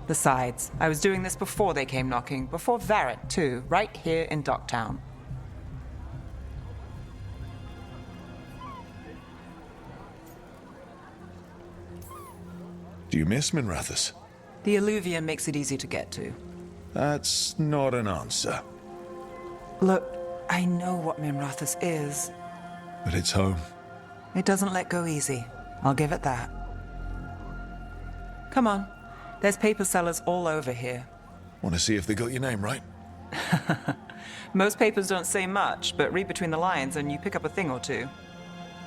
Besides, I was doing this before they came knocking, before Varric too, right here in Docktown. Do you miss Minrathous? The Alluvion makes it easy to get to. That's not an answer. Look, I know what Minrathous is. But it's home. It doesn't let go easy. I'll give it that. Come on. There's paper sellers all over here. Want to see if they got your name right? Most papers don't say much, but read between the lines and you pick up a thing or two.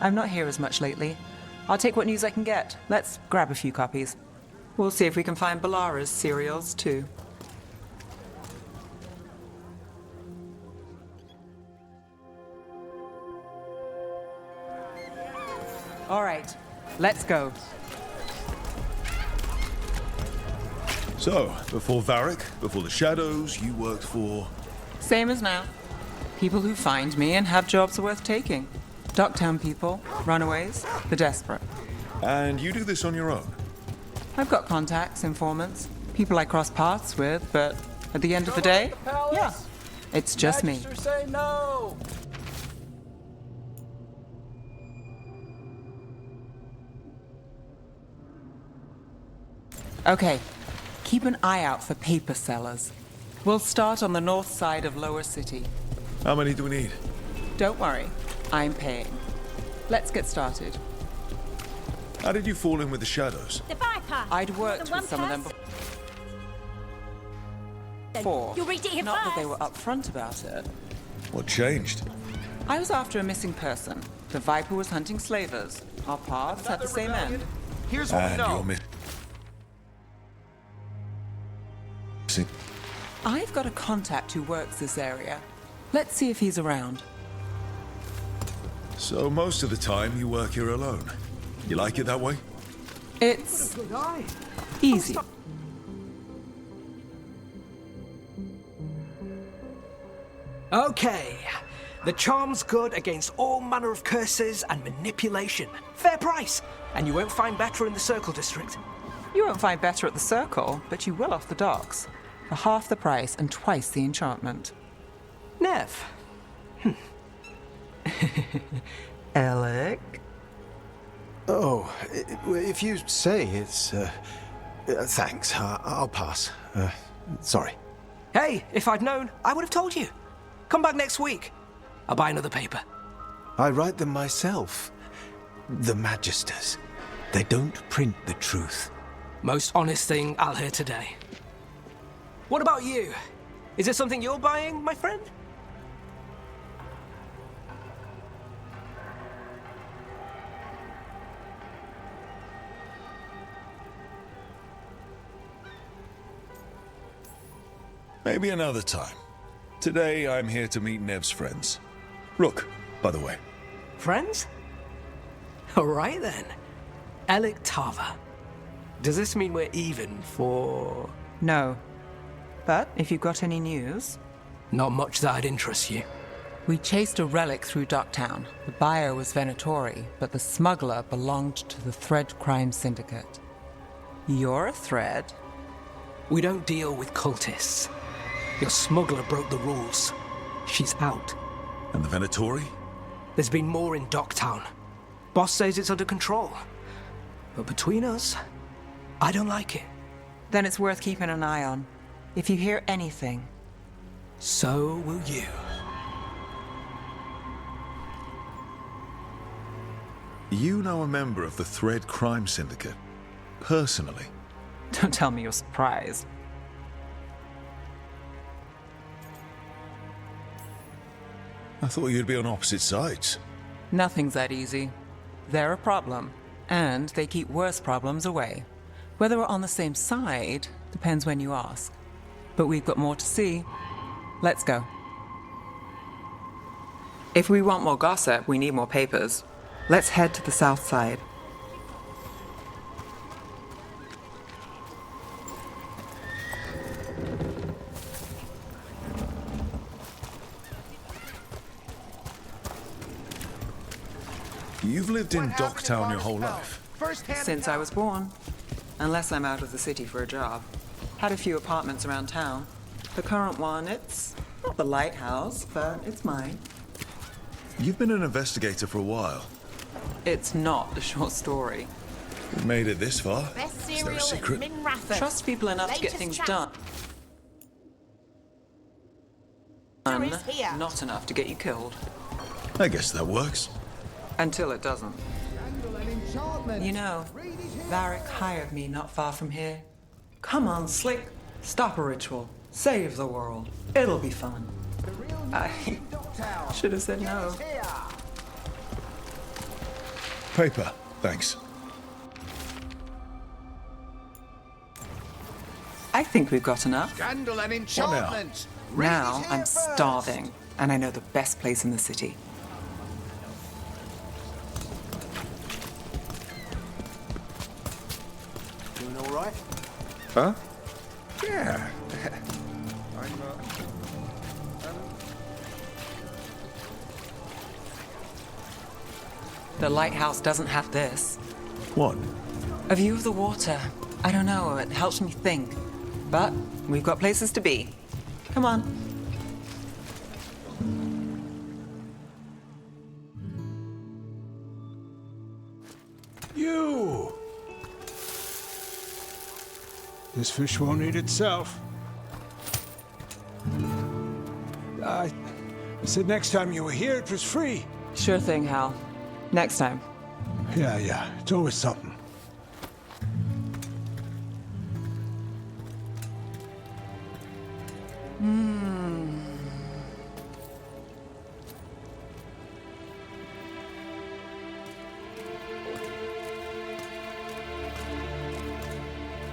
I'm not here as much lately. I'll take what news I can get. Let's grab a few copies. We'll see if we can find Balara's serials, too. All right, let's go. So, before Varric, before the Shadows, you worked for... Same as now. People who find me and have jobs worth taking. Docktown people, runaways, the desperate. And you do this on your own? I've got contacts, informants, people I cross paths with, but at the end of the day, yeah, it's just me. Say no. Okay, keep an eye out for paper sellers. We'll start on the north side of Lower City. How many do we need? Don't worry, I'm paying. Let's get started. How did you fall in with the Shadows? The Viper. I'd worked with some of them before. You'll read it here Not that they first. were upfront about it. What changed? I was after a missing person. The Viper was hunting slavers. Our paths had the same end. Here's what we know. I've got a contact who works this area. Let's see if he's around. So most of the time you work here alone. You like it that way? It's easy. Okay. The charm's good against all manner of curses and manipulation. Fair price. And you won't find better in the Circle District. You won't find better at the Circle, but you will off the docks. For half the price and twice the enchantment. Nev. Alec? Oh, if you say it's... thanks, I'll pass. Sorry. Hey, if I'd known, I would have told you. Come back next week. I'll buy another paper. I write them myself. The Magisters. They don't print the truth. Most honest thing I'll hear today. What about you? Is it something you're buying, my friend? Maybe another time. Today I'm here to meet Nev's friends. Rook, by the way. Friends? All right then. Alec Tava. Does this mean we're even for... No. But if you've got any news... Not much that'd interest you. We chased a relic through Docktown. The buyer was Venatori, but the smuggler belonged to the Thread Crime Syndicate. You're a Thread? We don't deal with cultists. Your smuggler broke the rules. She's out. And the Venatori? There's been more in Docktown. Boss says it's under control. But between us, I don't like it. Then it's worth keeping an eye on. If you hear anything. So will you. You know a member of the Thread Crime Syndicate, personally? Don't tell me you're surprised. I thought you'd be on opposite sides. Nothing's that easy. They're a problem, and they keep worse problems away. Whether we're on the same side depends when you ask. But we've got more to see. Let's go. If we want more gossip, we need more papers. Let's head to the south side. You've lived in Docktown your whole life? Since I was born. Unless I'm out of the city for a job. Had a few apartments around town. The current one, it's not the lighthouse, but it's mine. You've been an investigator for a while. It's not a short story. We've made it this far. Best Is there a cereal secret? in Minrathous. Trust people enough to get things done. Is here. Not enough to get you killed. I guess that works. Until it doesn't. You know, Varric hired me not far from here. Come on, Slick. Stop a ritual. Save the world. It'll be fun. I should have said no. Paper, thanks. I think we've got enough. Scandal and enchantment. Now I'm starving, and I know the best place in the city. Doing all right? Huh? Yeah. The lighthouse doesn't have this. What? A view of the water. I don't know, it helps me think. But we've got places to be. Come on. You! This fish won't eat itself. I said next time you were here it was free. Sure thing, Hal. Next time. Yeah, it's always something.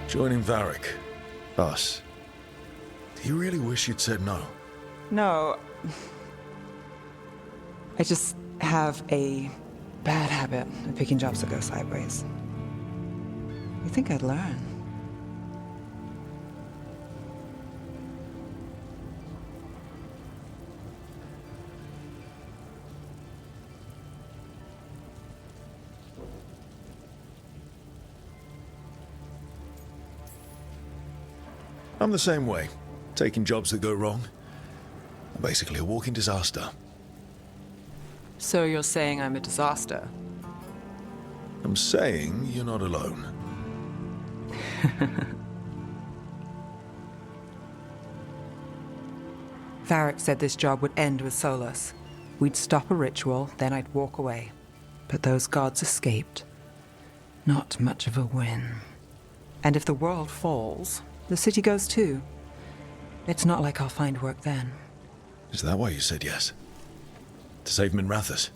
Joining Varric. Us. Do you really wish you'd said no? No. I just have a bad habit of picking jobs that go sideways. You think I'd learn? I'm the same way. Taking jobs that go wrong. I'm basically a walking disaster. So you're saying I'm a disaster? I'm saying you're not alone. Varric said this job would end with Solus. We'd stop a ritual, then I'd walk away. But those gods escaped. Not much of a win. And if the world falls, the city goes too. It's not like I'll find work then. Is that why you said yes? To save Minrathous?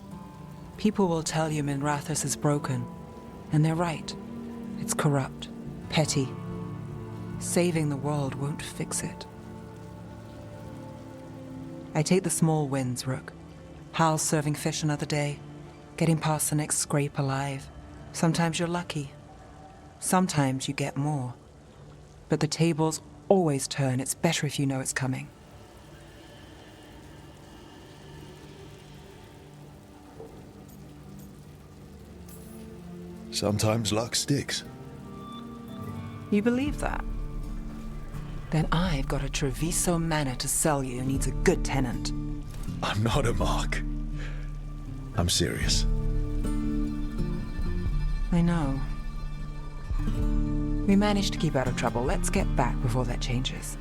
People will tell you Minrathous is broken. And they're right. It's corrupt, petty. Saving the world won't fix it. I take the small wins, Rook. Hal's serving fish another day. Getting past the next scrape alive. Sometimes you're lucky. Sometimes you get more. But the tables always turn. It's better if you know it's coming. Sometimes luck sticks. You believe that? Then I've got a Treviso manor to sell you who needs a good tenant. I'm not a mark. I'm serious. I know. We managed to keep out of trouble. Let's get back before that changes.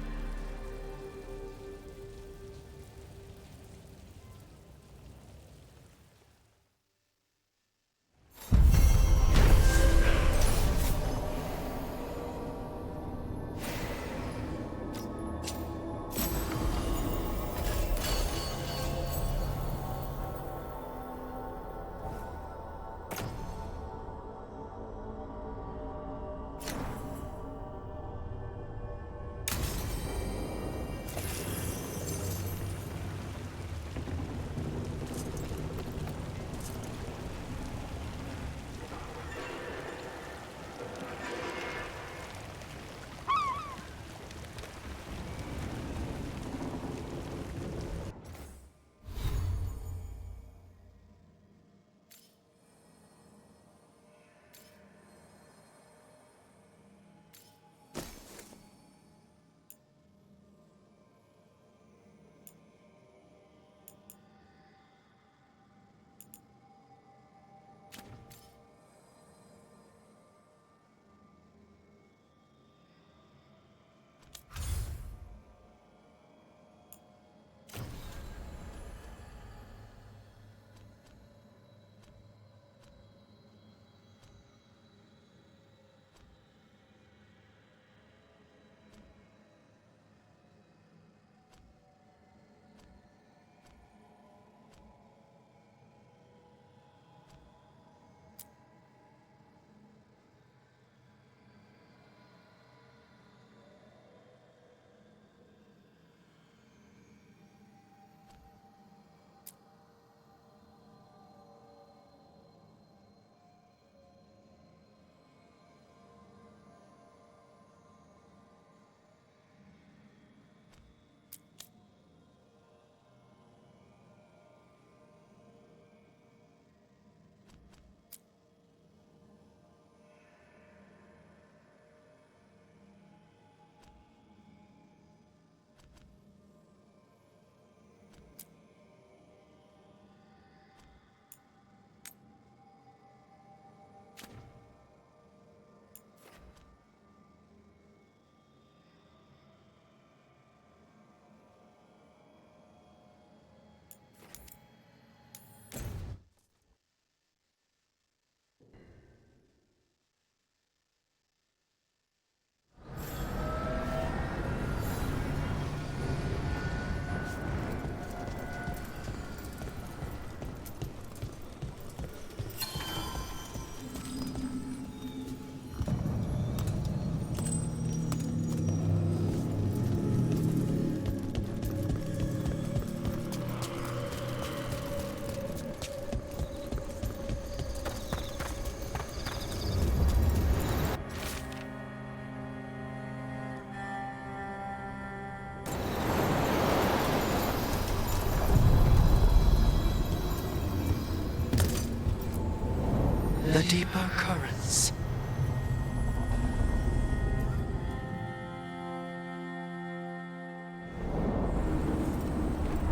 The deeper currents.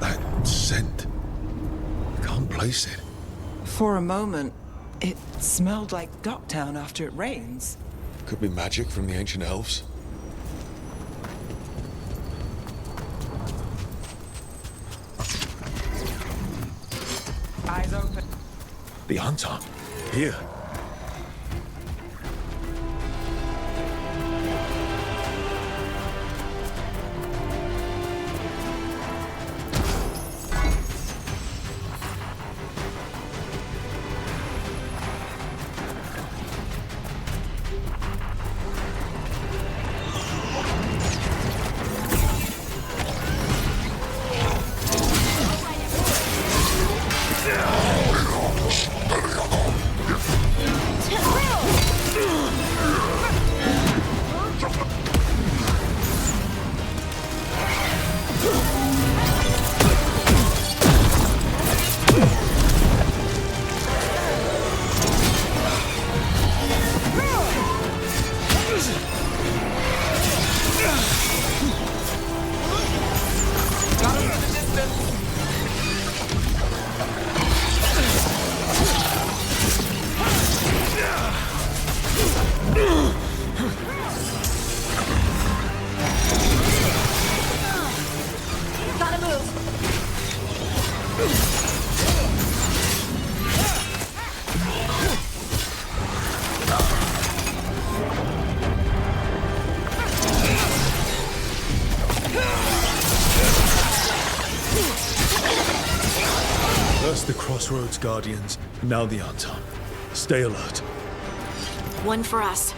That scent. I can't place it. For a moment, it smelled like Docktown after it rains. Could be magic from the ancient elves. Eyes open. The hunter. Here. Crossroads Guardians, now the Anton. Stay alert. One for us.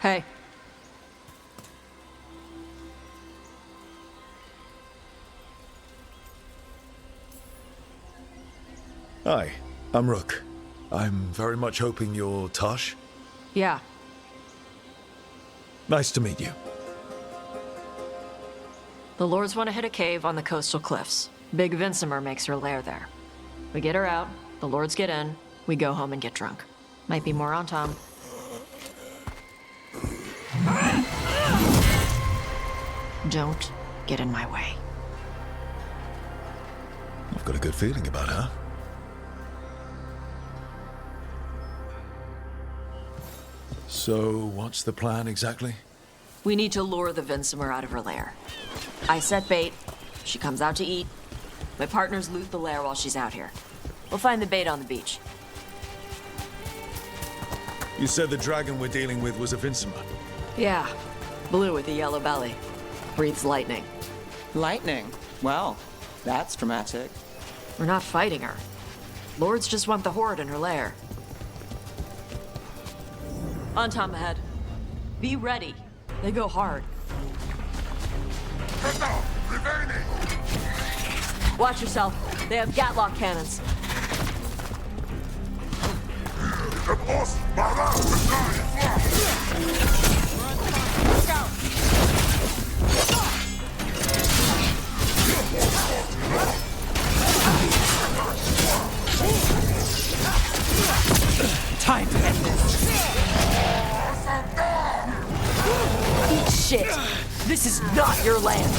Hey. Hi, I'm Rook. I'm very much hoping you're Tosh. Yeah. Nice to meet you. The Lords want to hit a cave on the coastal cliffs. Big Vincimer makes her lair there. We get her out, the Lords get in, we go home and get drunk. Might be more on Tom. Don't get in my way. I've got a good feeling about her. So, what's the plan exactly? We need to lure the Vincimer out of her lair. I set bait, she comes out to eat. My partners loot the lair while she's out here. We'll find the bait on the beach. You said the dragon we're dealing with was a Vincimer. Yeah, blue with a yellow belly. Breathes lightning. Lightning? Well, that's dramatic. We're not fighting her. Lords just want the horde in her lair. On Tom ahead. Be ready. They go hard. Watch yourself. They have Gatlock cannons. Time to end this. Eat shit. This is not your land.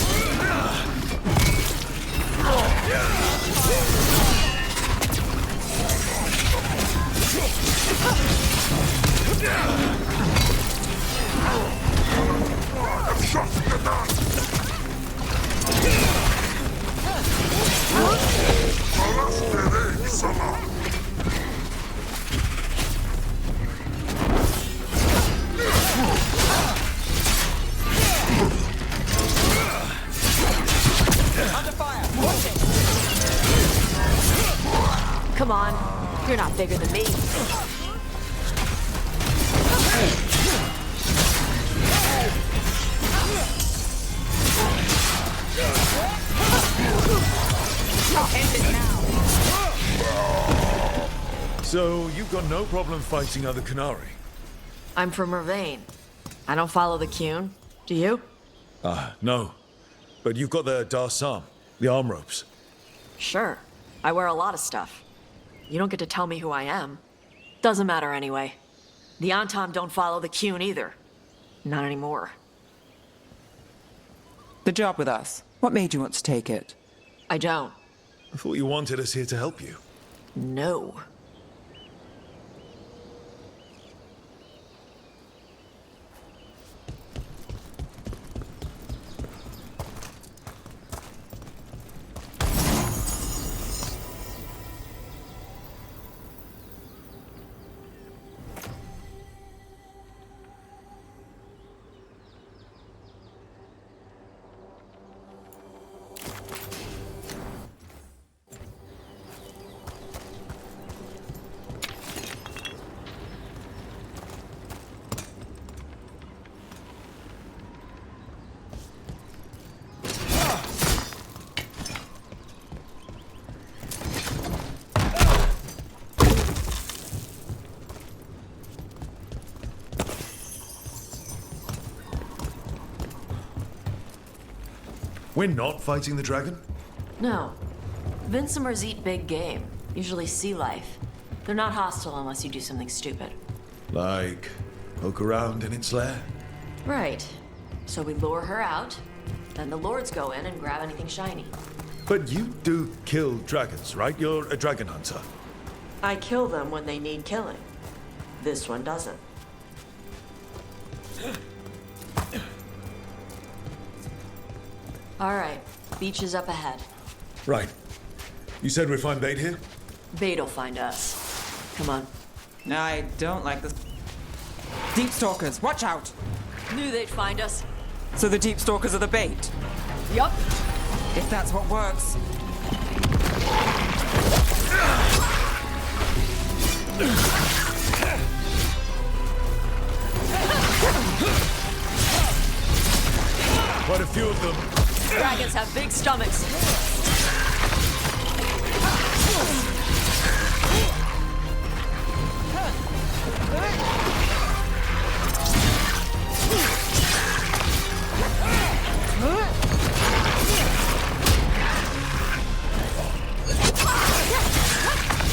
Come on, you're not bigger than me. So, you've got no problem fighting other Qunari? I'm from Mervain. I don't follow the Qun. Do you? No. But you've got the Darsam, the arm ropes. Sure. I wear a lot of stuff. You don't get to tell me who I am. Doesn't matter anyway. The Anton don't follow the Qun either. Not anymore. The job with us. What made you want to take it? I don't. I thought you wanted us here to help you. No. We're not fighting the dragon? No. Vincimers eat big game, usually sea life. They're not hostile unless you do something stupid. Like, poke around in its lair? Right. So we lure her out, then the lords go in and grab anything shiny. But you do kill dragons, right? You're a dragon hunter. I kill them when they need killing. This one doesn't. All right, beach is up ahead. Right. You said we'd find bait here? Bait'll find us. Come on. I don't like this. Deep stalkers, watch out! Knew they'd find us. So the deep stalkers are the bait? Yup. If that's what works. Quite a few of them. Dragons have big stomachs.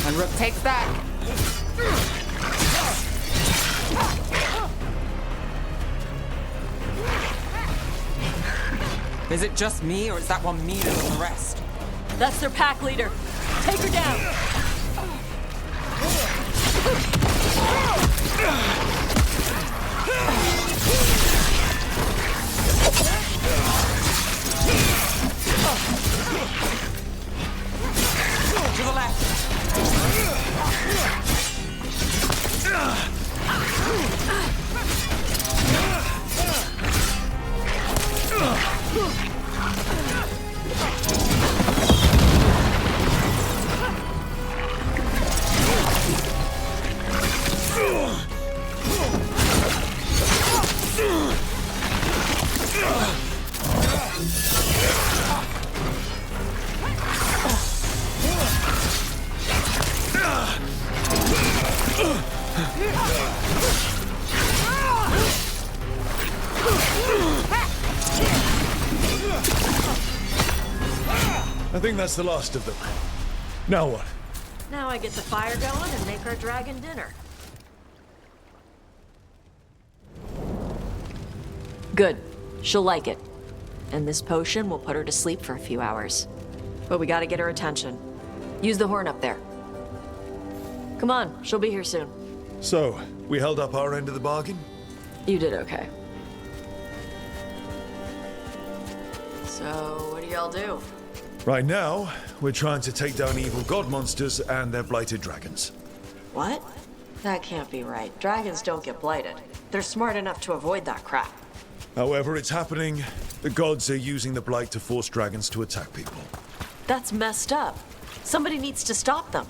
And Rook takes that. Is it just me, or is that one meaner than the rest? That's their pack leader. Take her down. To the left. I think that's the last of them. Now what? Now I get the fire going and make our dragon dinner. Good. She'll like it. And this potion will put her to sleep for a few hours. But we gotta get her attention. Use the horn up there. Come on, she'll be here soon. So, we held up our end of the bargain? You did okay. So, what do y'all do? Right now, we're trying to take down evil god monsters and their blighted dragons. What? That can't be right. Dragons don't get blighted. They're smart enough to avoid that crap. However it's happening, the gods are using the blight to force dragons to attack people. That's messed up. Somebody needs to stop them.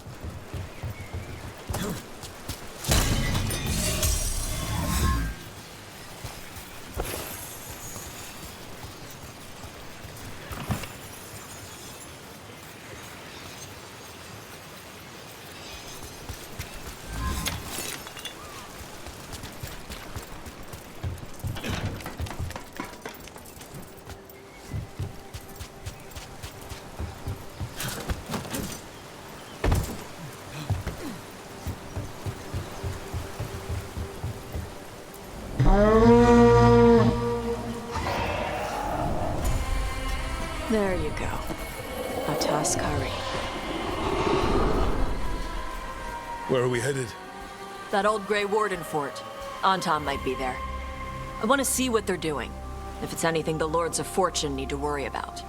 There you go. A Tuskari. Where are we headed? That old Grey Warden fort. Anton might be there. I want to see what they're doing. If it's anything the Lords of Fortune need to worry about.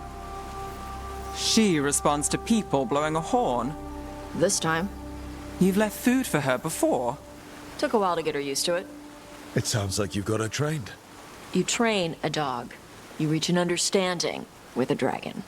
She responds to people blowing a horn. This time. You've left food for her before. Took a while to get her used to it. It sounds like you've got her trained. You train a dog. You reach an understanding with a dragon.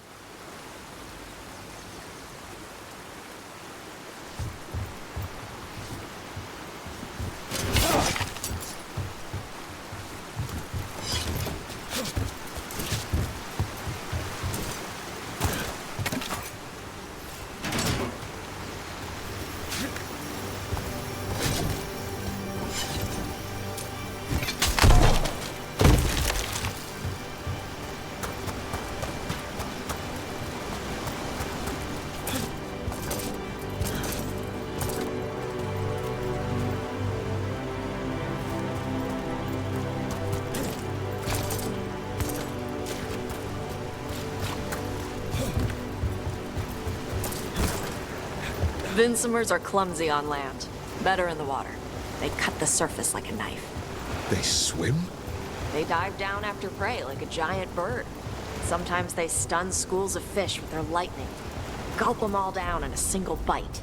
Vincimers are clumsy on land, better in the water. They cut the surface like a knife. They swim? They dive down after prey like a giant bird. Sometimes they stun schools of fish with their lightning. Gulp them all down in a single bite.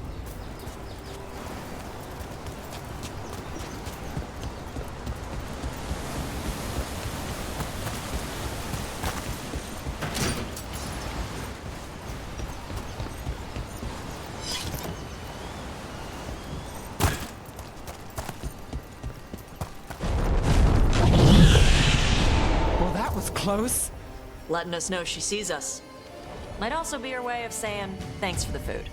Well, that was close. Letting us know she sees us. Might also be her way of saying thanks for the food.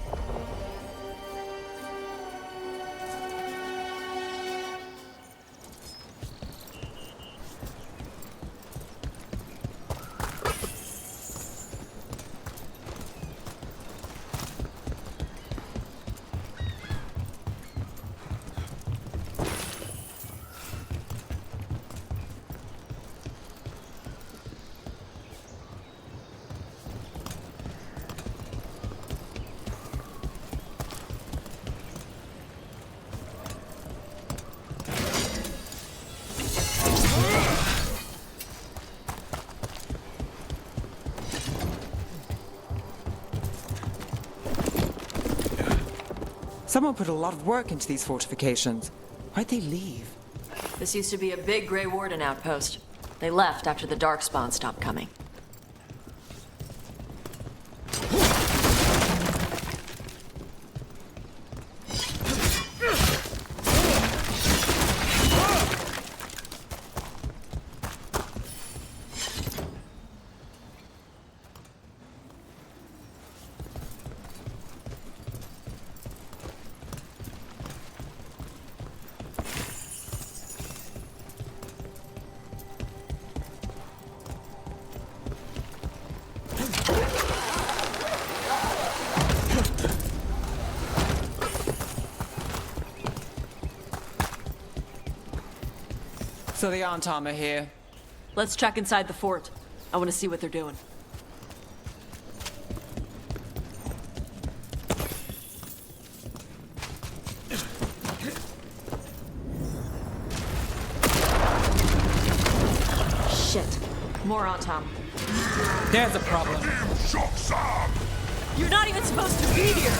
Someone put a lot of work into these fortifications. Why'd they leave? This used to be a big Grey Warden outpost. They left after the Darkspawn stopped coming. So the Antam are here. Let's check inside the fort. I want to see what they're doing. Shit. More Antam. There's a problem. You're not even supposed to be here!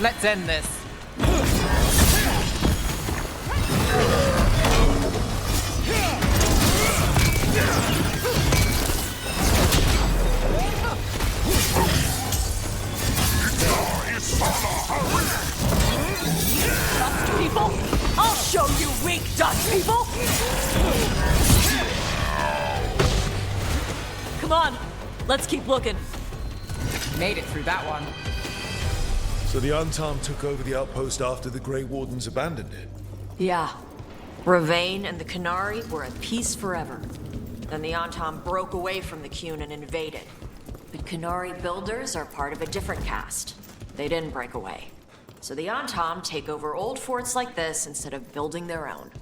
Let's end this. Dust people? I'll show you weak dust people! Come on, let's keep looking. Made it through that one. So the Antam took over the outpost after the Grey Wardens abandoned it? Yeah. Ravane and the Canary were at peace forever. Then the Antam broke away from the Qun and invaded. But Canary builders are part of a different caste. They didn't break away. So the Antam take over old forts like this instead of building their own.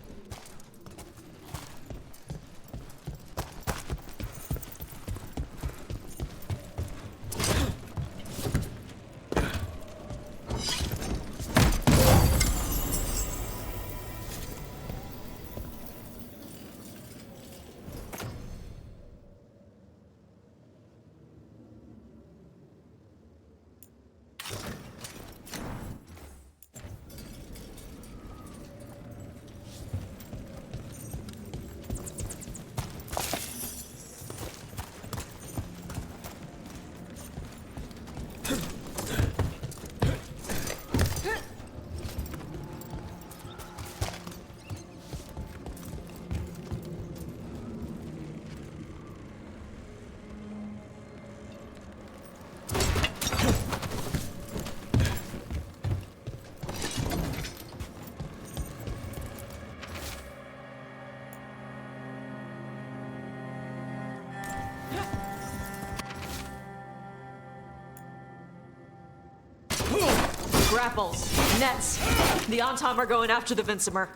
Grapples, nets. The Antom are going after the Vincimer.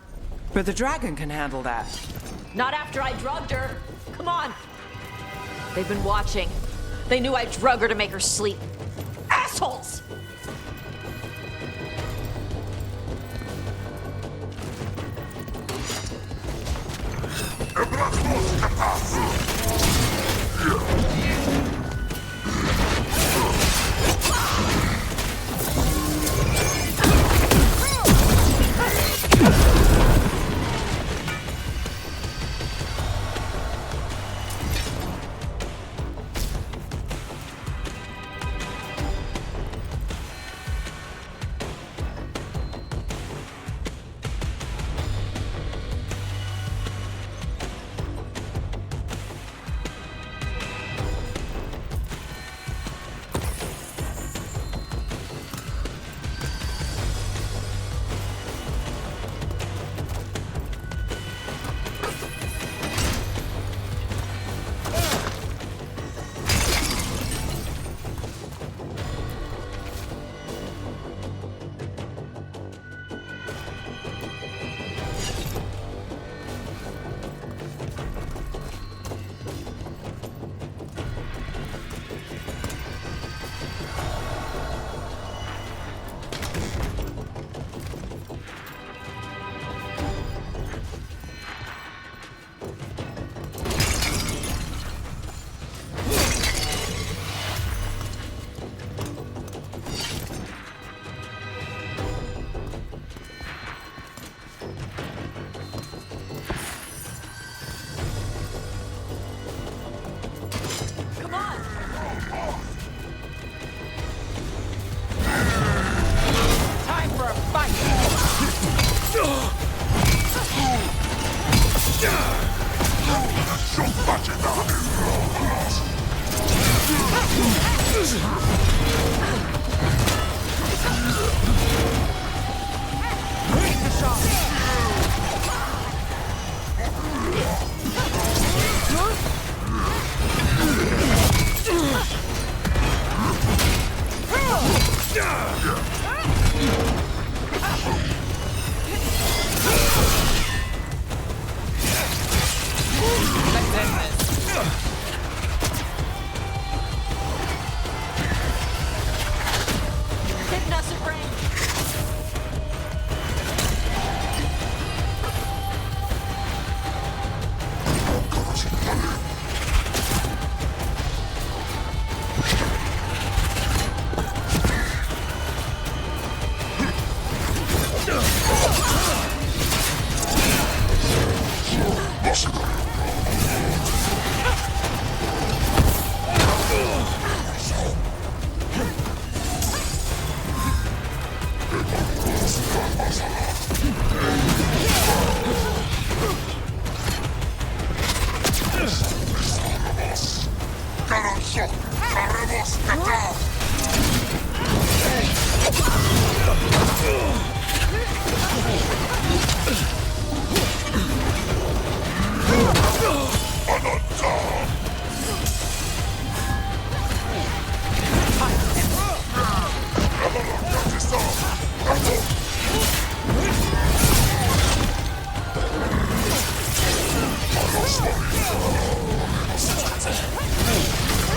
But the dragon can handle that. Not after I drugged her. Come on. They've been watching. They knew I drug her to make her sleep. Assholes!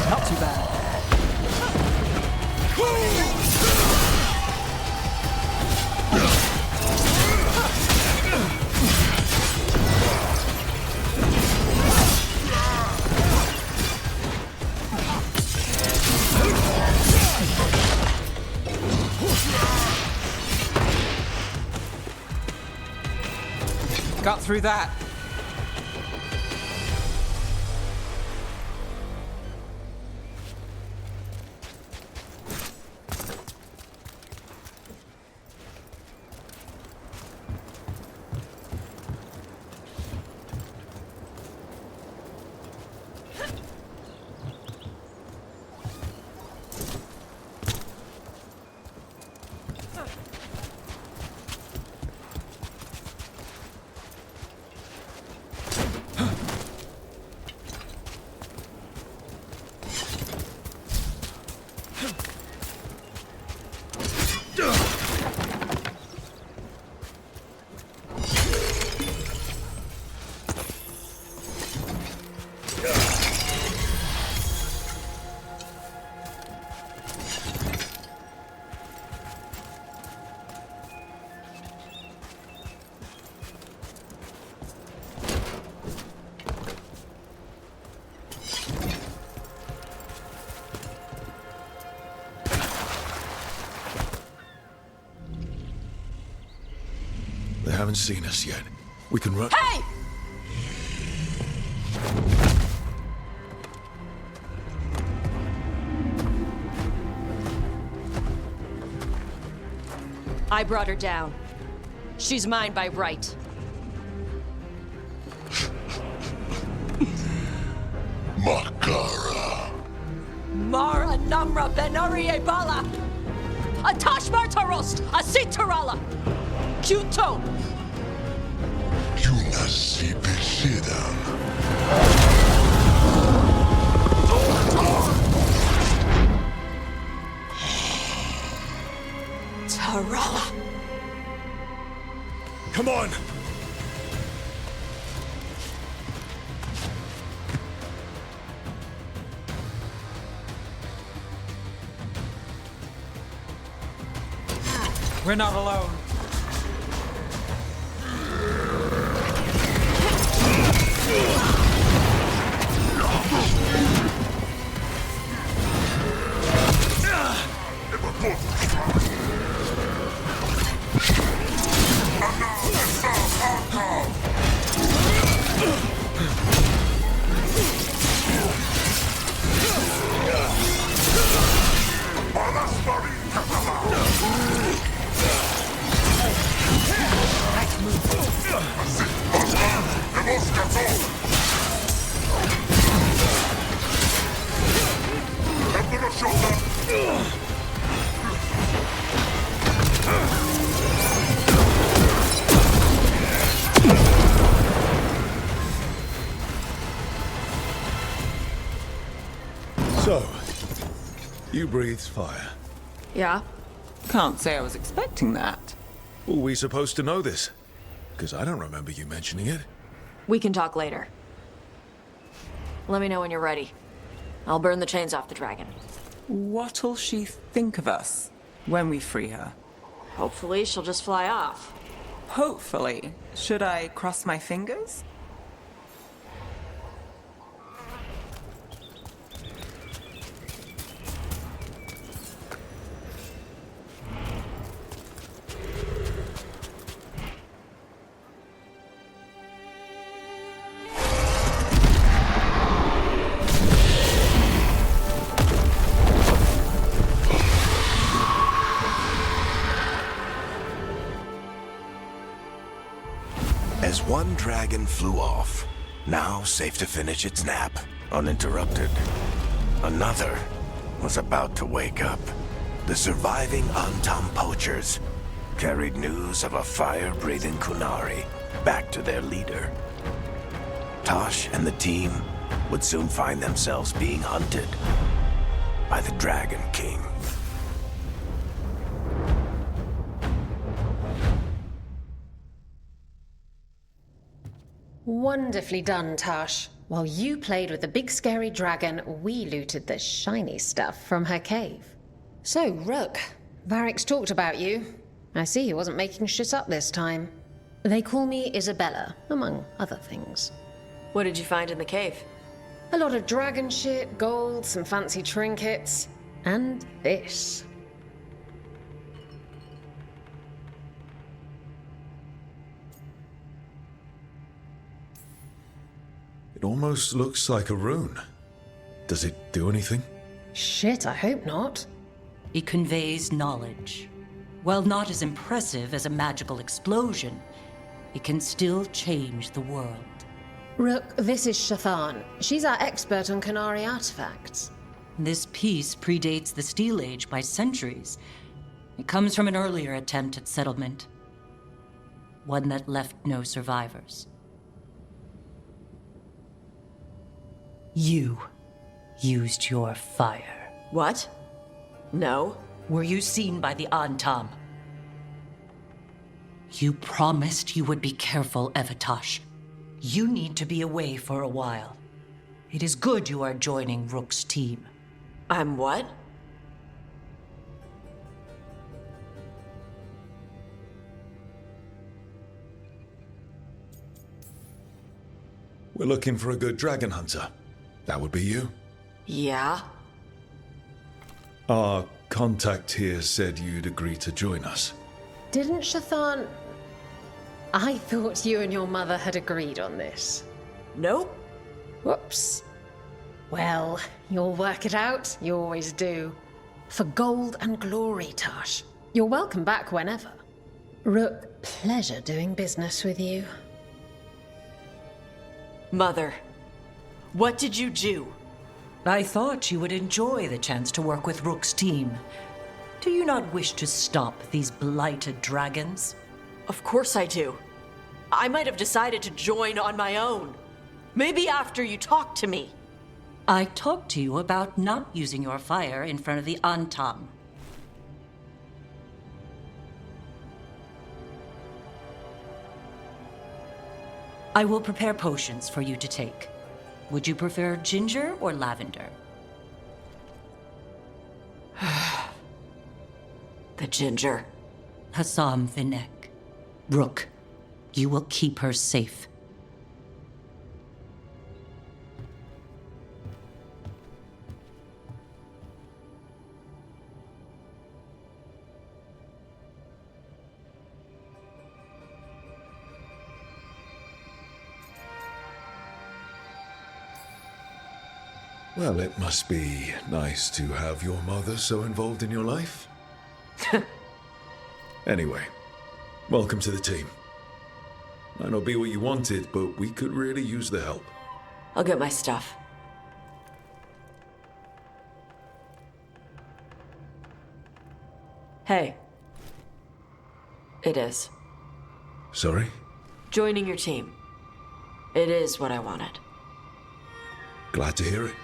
Not too bad. Got through that. haven't seen us yet. We can run. Hey! I brought her down. She's mine by right. Makara. Mara Namra Benori Bala! Atash Martarost! Asitarala! Kyuto! Yunasi Bishidam. Tarala! Come on! We're not alone. So, you breathed fire. Yeah? Can't say I was expecting that. Were we supposed to know this? Because I don't remember you mentioning it. We can talk later. Let me know when you're ready. I'll burn the chains off the dragon. What'll she think of us when we free her? Hopefully she'll just fly off. Hopefully. Should I cross my fingers? As one dragon flew off, now safe to finish its nap, uninterrupted, another was about to wake up. The surviving Antam poachers carried news of a fire-breathing Kunari back to their leader. Tosh and the team would soon find themselves being hunted by the Dragon King. Wonderfully done, Tash. While you played with the big scary dragon, we looted the shiny stuff from her cave. So, Rook, Varric's talked about you. I see he wasn't making shit up this time. They call me Isabella, among other things. What did you find in the cave? A lot of dragon shit, gold, some fancy trinkets, and this. It almost looks like a rune. Does it do anything? Shit, I hope not. It conveys knowledge. While not as impressive as a magical explosion, it can still change the world. Rook, this is Shathan. She's our expert on Kunari artifacts. This piece predates the Steel Age by centuries. It comes from an earlier attempt at settlement. One that left no survivors. You used your fire. What? No. Were you seen by the Antam? You promised you would be careful, Evatosh. You need to be away for a while. It is good you are joining Rook's team. I'm what? We're looking for a good dragon hunter. That would be you. Yeah? Our contact here said you'd agree to join us. Didn't Shathan... I thought you and your mother had agreed on this. Nope. Whoops. Well, you'll work it out. You always do. For gold and glory, Tosh. You're welcome back whenever. Rook, pleasure doing business with you. Mother, what did you do? I thought you would enjoy the chance to work with Rook's team. Do you not wish to stop these blighted dragons? Of course I do. I might have decided to join on my own. Maybe after you talked to me. I talked to you about not using your fire in front of the Antam. I will prepare potions for you to take. Would you prefer ginger or lavender? The ginger. Hassam Vinek. Rook, you will keep her safe. Well, it must be nice to have your mother so involved in your life. Anyway, welcome to the team. Might not be what you wanted, but we could really use the help. I'll get my stuff. Hey. It is. Sorry? Joining your team. It is what I wanted. Glad to hear it.